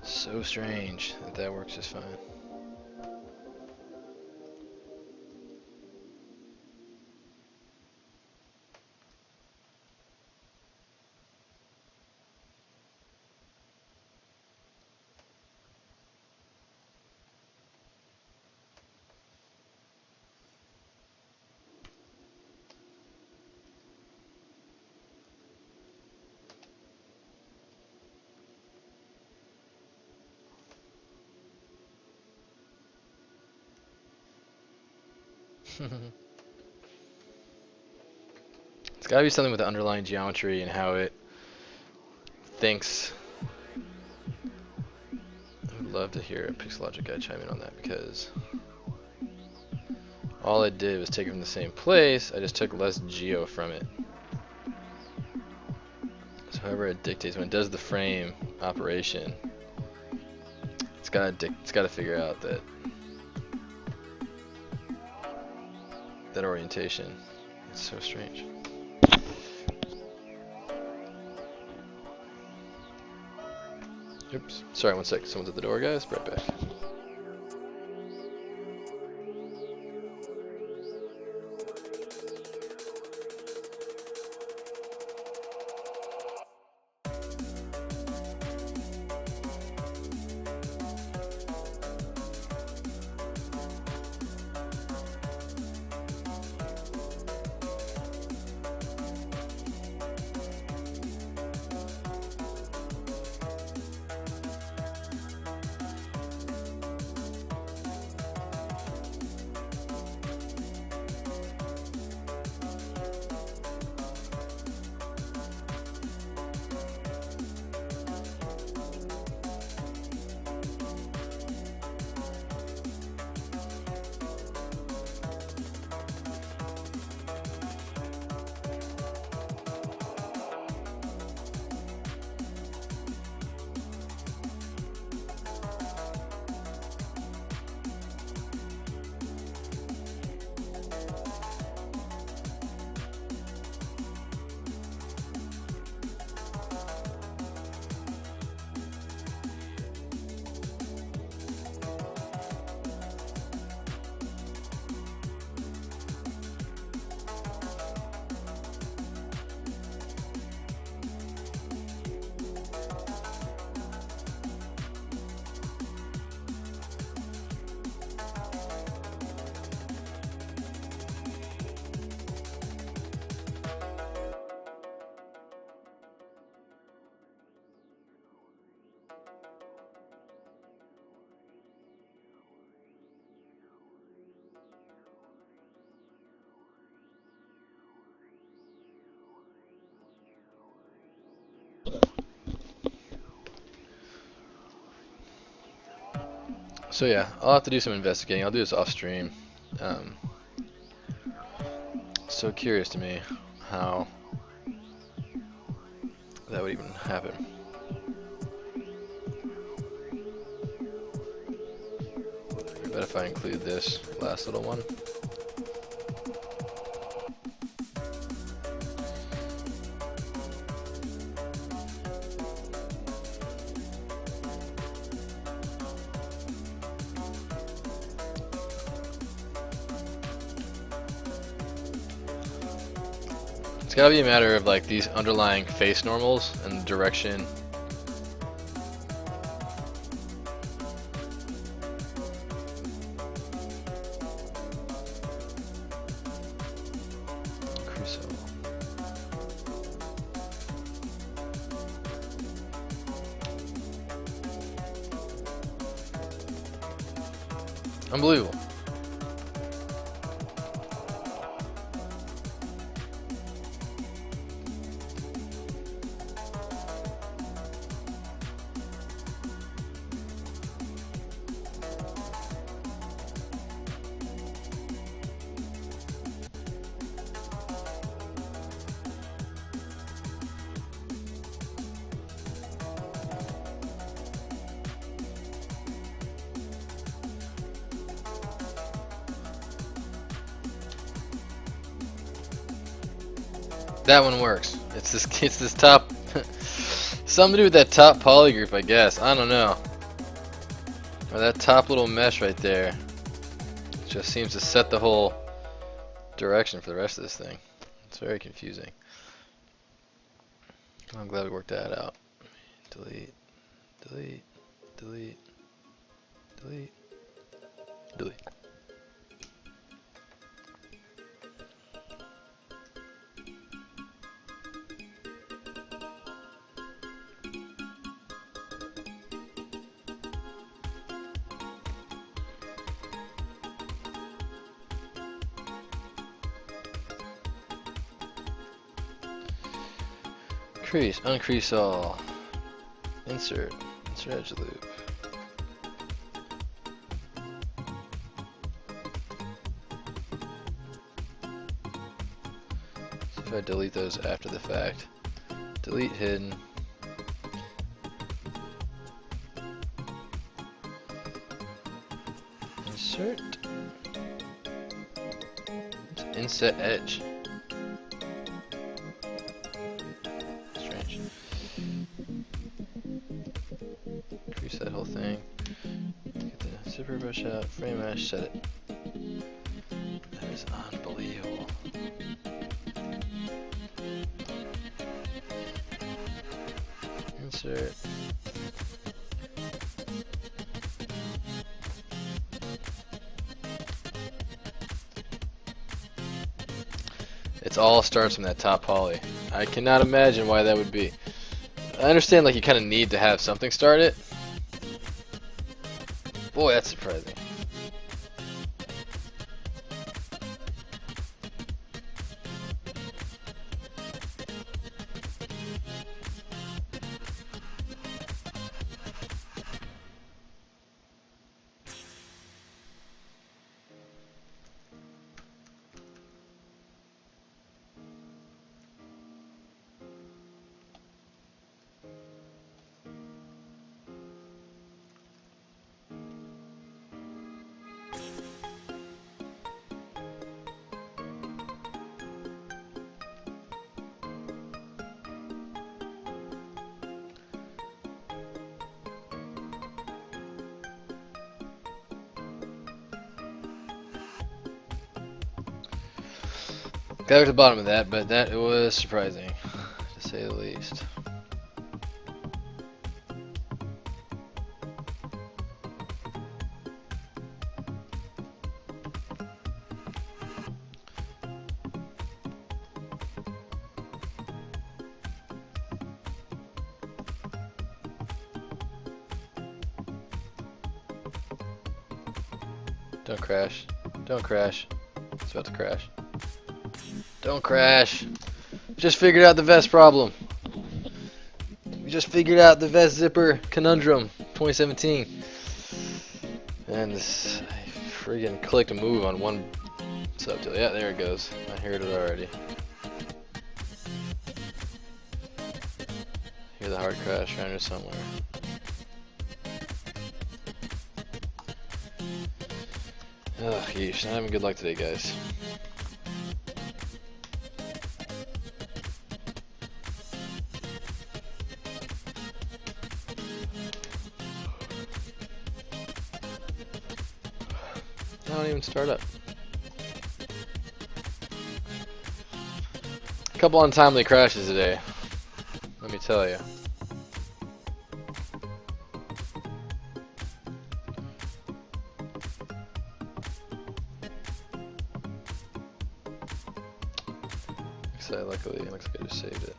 So strange that that works just fine. It's gotta be something with the underlying geometry and how it thinks. I would love to hear a Pixelogic guy chime in on that, because all I did was take it from the same place, I just took less geo from it. So however it dictates, when it does the frame operation, it's gotta figure out that orientation. It's so strange. Oops. Sorry, one sec. Someone's at the door, guys. Right back. So yeah, I'll have to do some investigating. I'll do this off stream. So curious to me how that would even happen. I bet if I include this last little one. It's gotta be a matter of like these underlying face normals and the direction. Unbelievable. That one works. It's this top something to do with that top poly group, I guess. I don't know. Or that top little mesh right there. Just seems to set the whole direction for the rest of this thing. It's very confusing. I'm glad we worked that out. Delete, delete, delete, delete, delete. Increase, uncrease all. Insert edge loop. So if I delete those after the fact, delete hidden. Insert. Inset edge. Increase that whole thing. Get the ZBrush out, frame mesh, set it. That is unbelievable. Insert. It all starts from that top poly. I cannot imagine why that would be. I understand like you kind of need to have something start it. Boy, that's surprising. Got to the bottom of that, but that was surprising, to say the least. Don't crash. Don't crash. It's about to crash. Don't crash. Just figured out the vest problem. We just figured out the vest zipper conundrum 2017. And this, I friggin' clicked move on one subtool. Yeah, there it goes. I heard it already. Hear the hard crash around here somewhere. Ugh, yeesh, not having good luck today, guys. I don't even start up. A couple untimely crashes today, let me tell you. Luckily, it looks like I just saved it.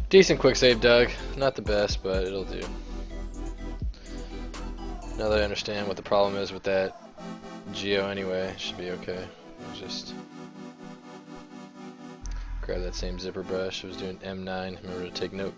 Decent quick save, Doug. Not the best, but it'll do. Now that I understand what the problem is with that geo anyway, it should be okay. I'll just grab that same ZBrush. I was doing M9. Remember to take note.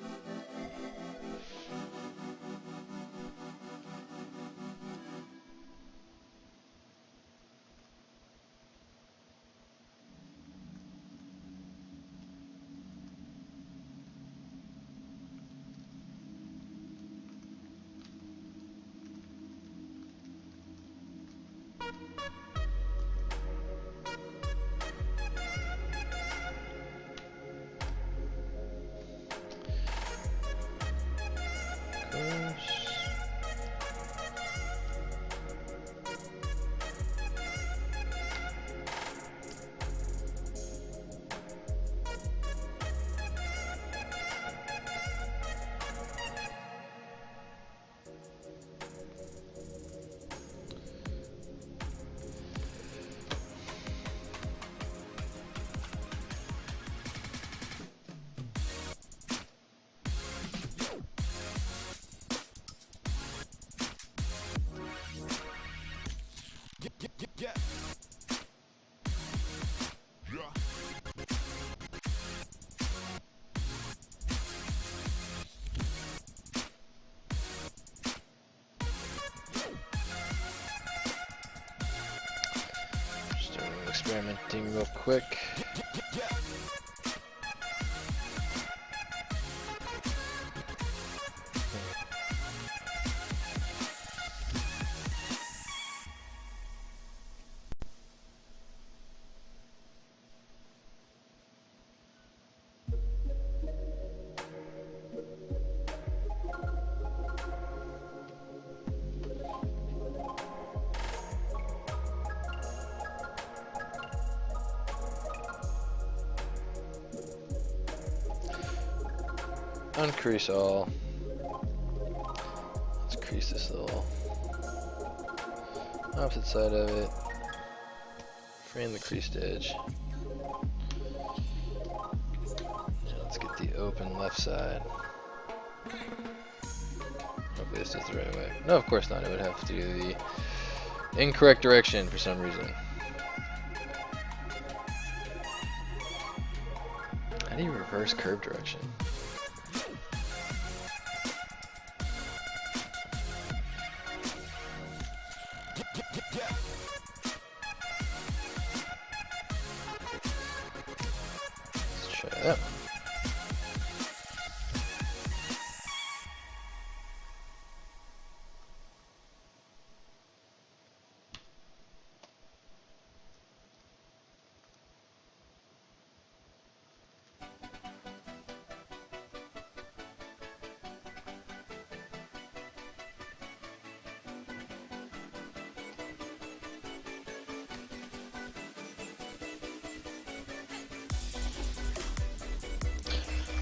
Experimenting real quick. Uncrease all. this little opposite side of it. Frame the creased edge. Now let's get the open left side. Hopefully this is the right way. No, of course not. It would have to do the incorrect direction for some reason. How do you reverse curve direction? Let's try that one.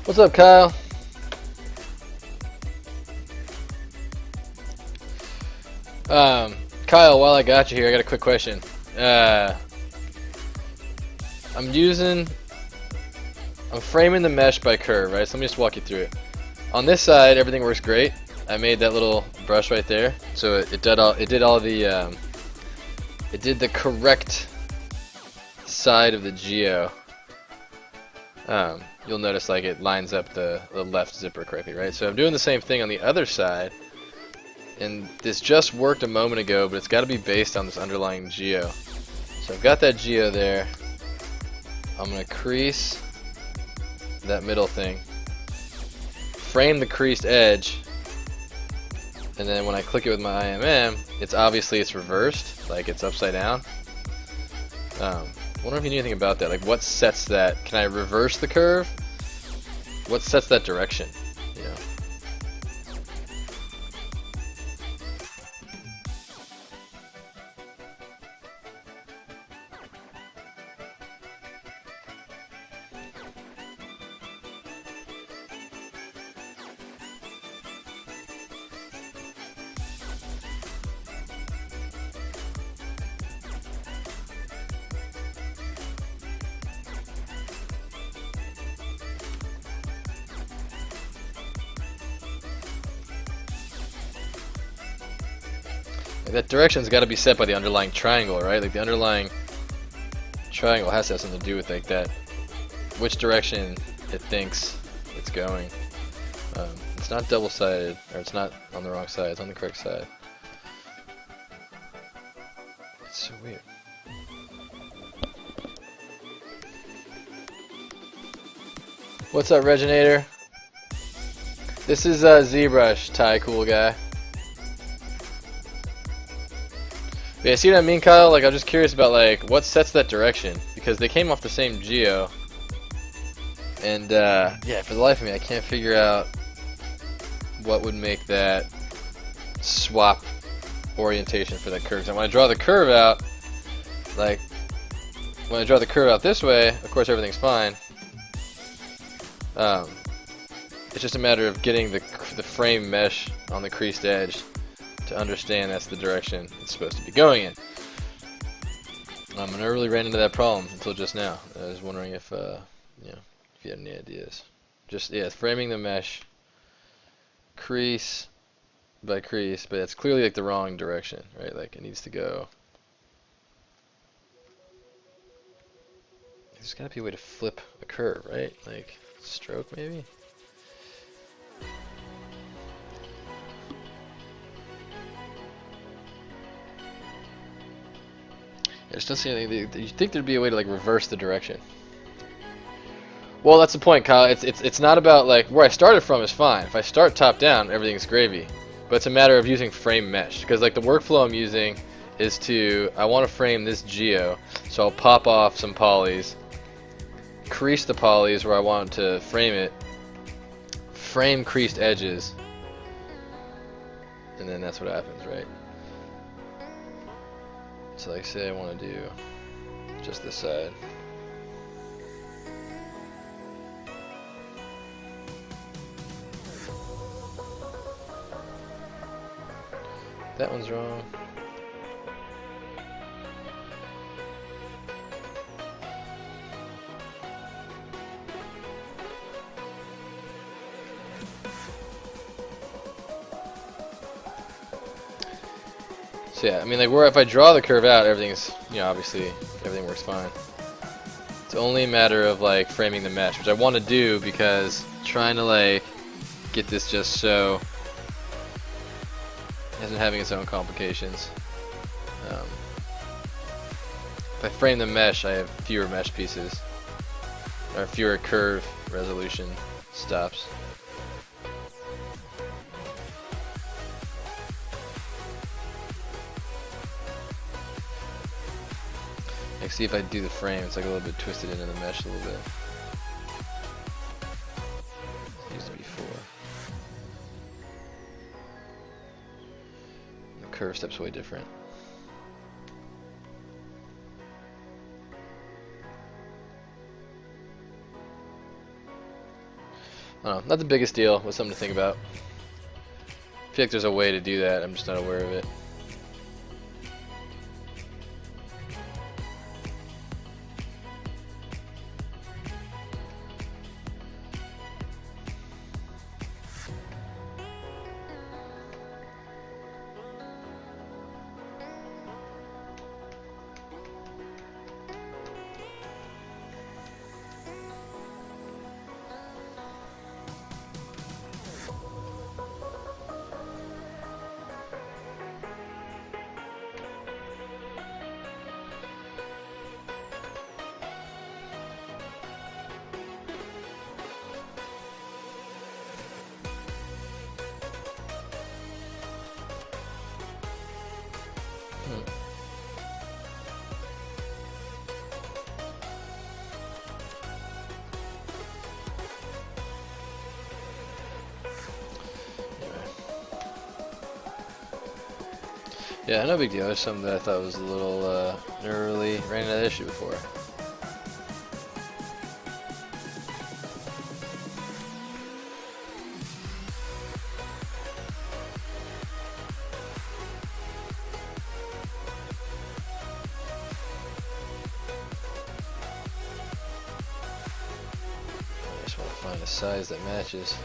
What's up, Kyle? Kyle, while I got you here, I got a quick question. I'm framing the mesh by curve, right? So let me just walk you through it. On this side, everything works great. I made that little brush right there, so it did the correct side of the geo. You'll notice like it lines up the left zipper correctly, right? So I'm doing the same thing on the other side, and this just worked a moment ago, but it's got to be based on this underlying geo. So I've got that geo there. I'm gonna crease that middle thing, frame the creased edge, and then when I click it with my IMM, it's reversed, like it's upside down. I wonder if you knew anything about that. Like, what sets that? Can I reverse the curve? What sets that direction? You know. That direction's got to be set by the underlying triangle, right? Like the underlying triangle has to have something to do with like that, which direction it thinks it's going. It's not double-sided, or it's not on the wrong side. It's on the correct side. It's so weird. What's up, Reginator? This is ZBrush, Thai cool guy. Yeah, see what I mean, Kyle? Like, I'm just curious about, like, what sets that direction? Because they came off the same geo. And, yeah, for the life of me, I can't figure out what would make that swap orientation for that curve. And when I draw the curve out, like, when I draw the curve out this way, of course everything's fine. It's just a matter of getting the frame mesh on the creased edge to understand that's the direction it's supposed to be going in. I never really ran into that problem until just now. I was wondering if, you know, if you had any ideas. Just, yeah, framing the mesh, crease by crease, but it's clearly like the wrong direction, right? Like it needs to go. There's got to be a way to flip a curve, right? Like stroke maybe. I just don't see anything. You think there'd be a way to like reverse the direction? Well, that's the point, Kyle. It's not about like where I started from is fine. If I start top down, everything's gravy. But it's a matter of using frame mesh, because like the workflow I'm using is I want to frame this geo, so I'll pop off some polys, crease the polys where I want to frame it, frame creased edges, and then that's what happens, right? So like say I want to do just this side. That one's wrong. So yeah, I mean, like, where if I draw the curve out, everything's, you know, obviously everything works fine. It's only a matter of like framing the mesh, which I want to do because trying to like get this just so it isn't having its own complications. If I frame the mesh, I have fewer mesh pieces, or fewer curve resolution stops. Like, see if I do the frame, it's like a little bit twisted into the mesh a little bit. It used to be 4. The curve step's way different. I don't know, not the biggest deal, but something to think about. I feel like there's a way to do that, I'm just not aware of it. Yeah, no big deal. There's something that I thought was a little never really ran into that issue before. I just want to find a size that matches.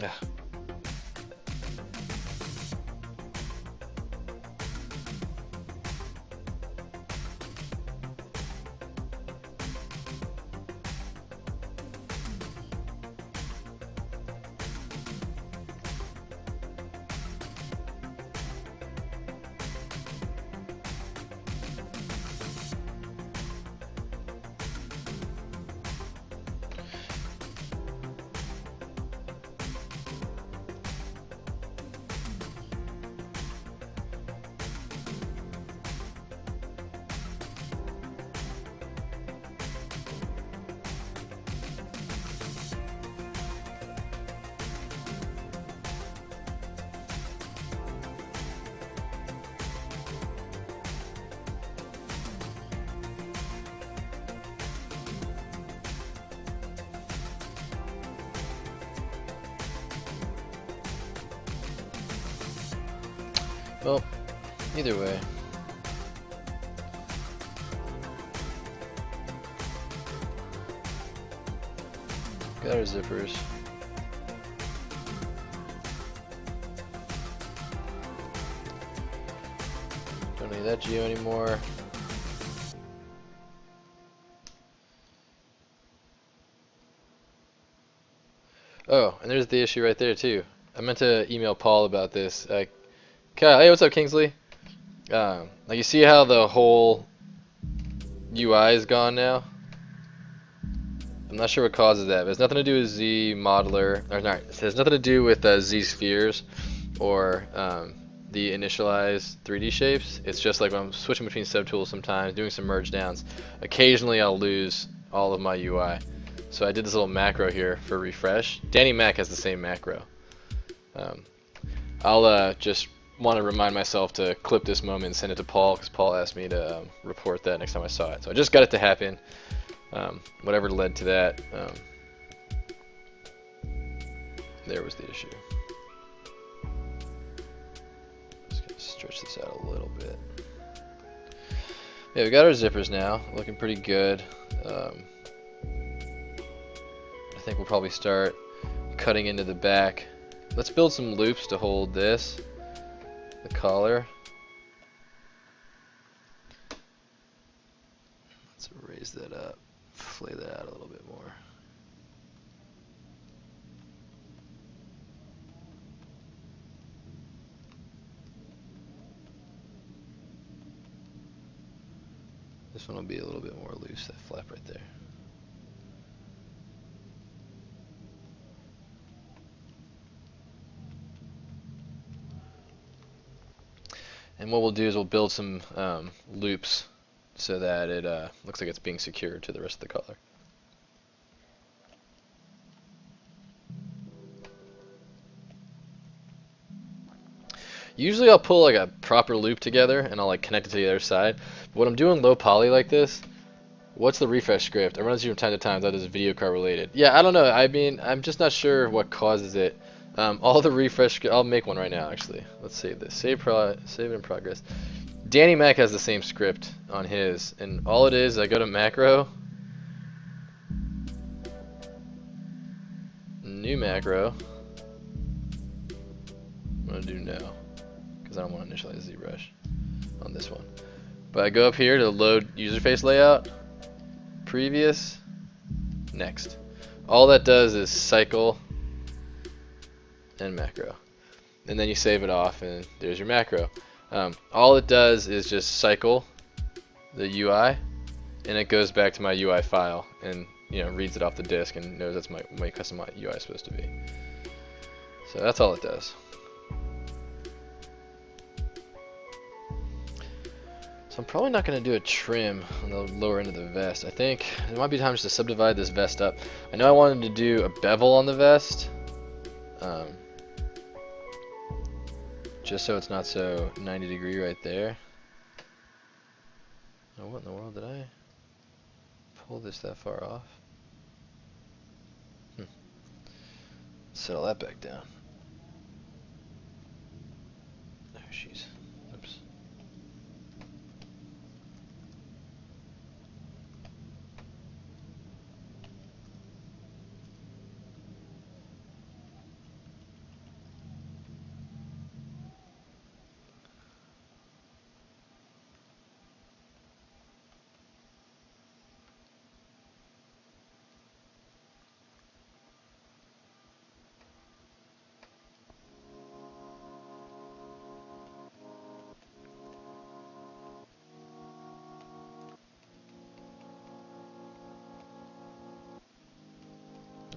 Yeah. Well, either way. Got our zippers. Don't need that geo anymore. Oh, and there's the issue right there too. I meant to email Paul about this. Kyle, hey, what's up, Kingsley? Like you see how the whole UI is gone now? I'm not sure what causes that, but it's nothing to do with Z modeler, or not. It has nothing to do with Z spheres or the initialized 3D shapes. It's just like when I'm switching between subtools sometimes, doing some merge downs, occasionally I'll lose all of my UI. So I did this little macro here for refresh. Danny Mac has the same macro. I'll just want to remind myself to clip this moment and send it to Paul, because Paul asked me to report that next time I saw it. So I just got it to happen. Whatever led to that, there was the issue. Just gonna stretch this out a little bit. Yeah, we got our zippers now, looking pretty good. I think we'll probably start cutting into the back. Let's build some loops to hold this, the collar. Let's raise that up, flay that out a little bit more. This one will be a little bit more loose, that flap right there. And what we'll do is we'll build some loops so that it looks like it's being secured to the rest of the color. Usually I'll pull like a proper loop together and I'll like connect it to the other side. But when I'm doing low poly like this, what's the refresh script? I run into you from time to time. That is video card related. Yeah, I don't know. I mean, I'm just not sure what causes it. All the refresh. I'll make one right now. Actually, let's save this. Save it in progress. Danny Mac has the same script on his, and all it is, I go to macro, new macro. I'm gonna do no, because I don't want to initialize ZBrush on this one. But I go up here to load user face layout, previous, next. All that does is cycle and macro, and then you save it off, and there's your macro. All it does is just cycle the UI, and it goes back to my UI file, and reads it off the disk and knows that's my custom UI is supposed to be. So that's all it does. So I'm probably not going to do a trim on the lower end of the vest. I think it might be time just to subdivide this vest up. I know I wanted to do a bevel on the vest, just so it's not so 90-degree right there. Oh, what in the world did I pull this that far off? Settle that back down. Oh, jeez. Oops.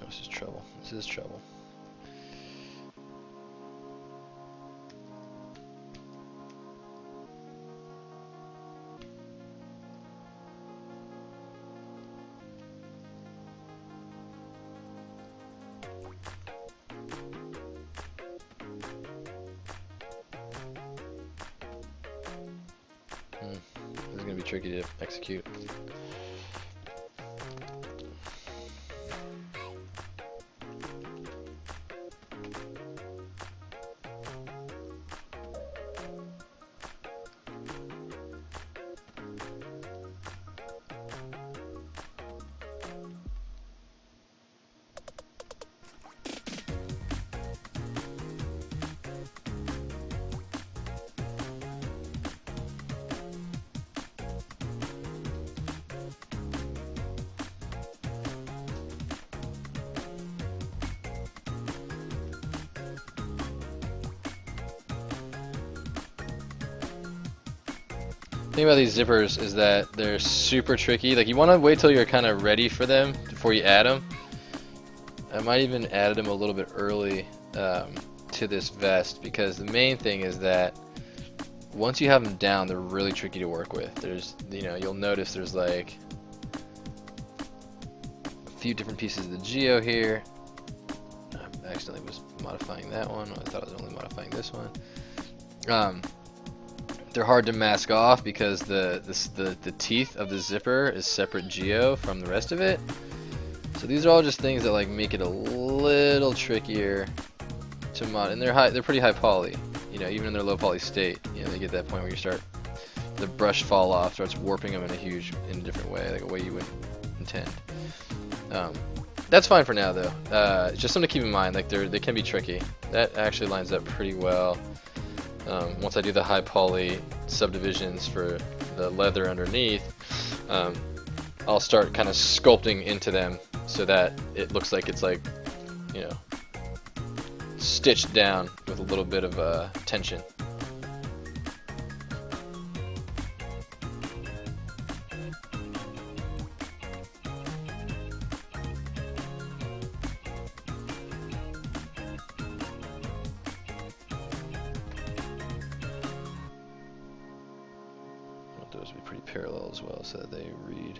This is trouble. This is trouble. This is going to be tricky to execute. thing about these zippers is that they're super tricky. Like, you want to wait till you're kind of ready for them before you add them. I might even add them a little bit early to this vest, because the main thing is that once you have them down, they're really tricky to work with. There's, you'll notice there's like a few different pieces of the geo here. I accidentally was modifying that one. I thought I was only modifying this one. They're hard to mask off because the teeth of the zipper is separate geo from the rest of it. So these are all just things that like make it a little trickier to mod, and they're pretty high poly. Even in their low poly state, they get that point where you start the brush fall off, starts warping them in a different way, like a way you would intend. That's fine for now though. It's just something to keep in mind. Like they can be tricky. That actually lines up pretty well. Once I do the high poly subdivisions for the leather underneath, I'll start kind of sculpting into them so that it looks like it's like, stitched down with a little bit of tension. I want those to be pretty parallel as well so that they read.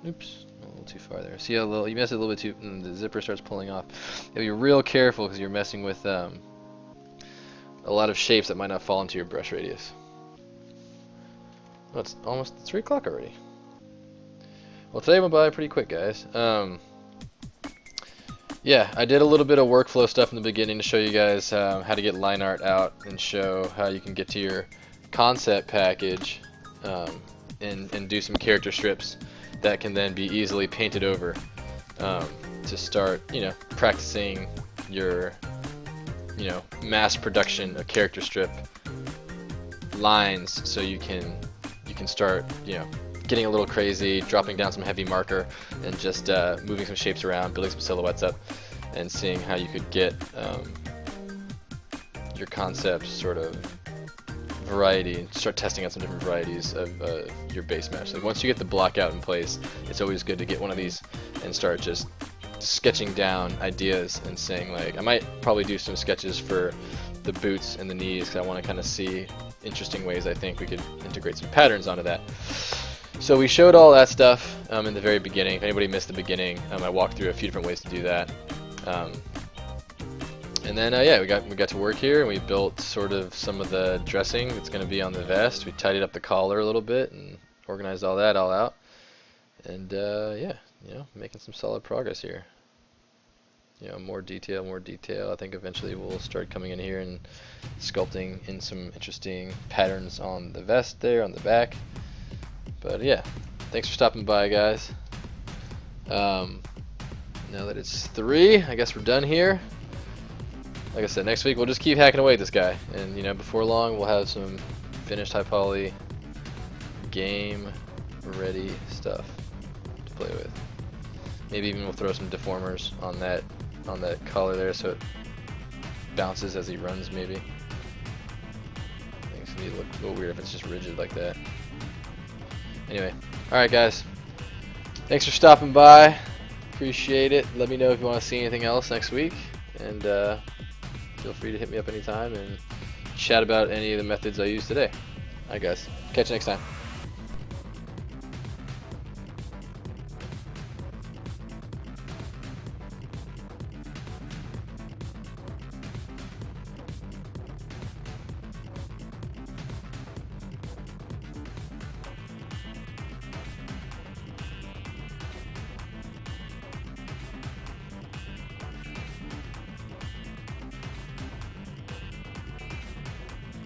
Oops, a little too far there. See how you mess it a little bit too, and the zipper starts pulling off. You have to be real careful because you're messing with a lot of shapes that might not fall into your brush radius. Oh, it's almost 3 o'clock already. Well, today went by pretty quick, guys. Yeah, I did a little bit of workflow stuff in the beginning to show you guys how to get line art out and show how you can get to your concept package and do some character strips that can then be easily painted over to start, practicing your, mass production of character strip lines, so you can start, getting a little crazy, dropping down some heavy marker, and just moving some shapes around, building some silhouettes up, and seeing how you could get your concept sort of variety, and start testing out some different varieties of your base mesh. Like once you get the block out in place, it's always good to get one of these and start just sketching down ideas and saying like, I might probably do some sketches for the boots and the knees because I want to kind of see interesting ways I think we could integrate some patterns onto that. So we showed all that stuff in the very beginning. If anybody missed the beginning, I walked through a few different ways to do that. And then yeah, we got to work here and we built sort of some of the dressing that's going to be on the vest. We tidied up the collar a little bit and organized all that all out. And yeah, making some solid progress here. More detail, more detail. I think eventually we'll start coming in here and sculpting in some interesting patterns on the vest there, on the back. But yeah, thanks for stopping by, guys. Now that it's 3, I guess we're done here. Like I said, next week we'll just keep hacking away at this guy, and before long we'll have some finished high poly game ready stuff to play with. Maybe even we'll throw some deformers on that collar there so it bounces as he runs maybe. I think it's gonna be a little weird if it's just rigid like that. Anyway, alright guys, thanks for stopping by, appreciate it. Let me know if you want to see anything else next week, and feel free to hit me up anytime and chat about any of the methods I used today. Alright guys, catch you next time.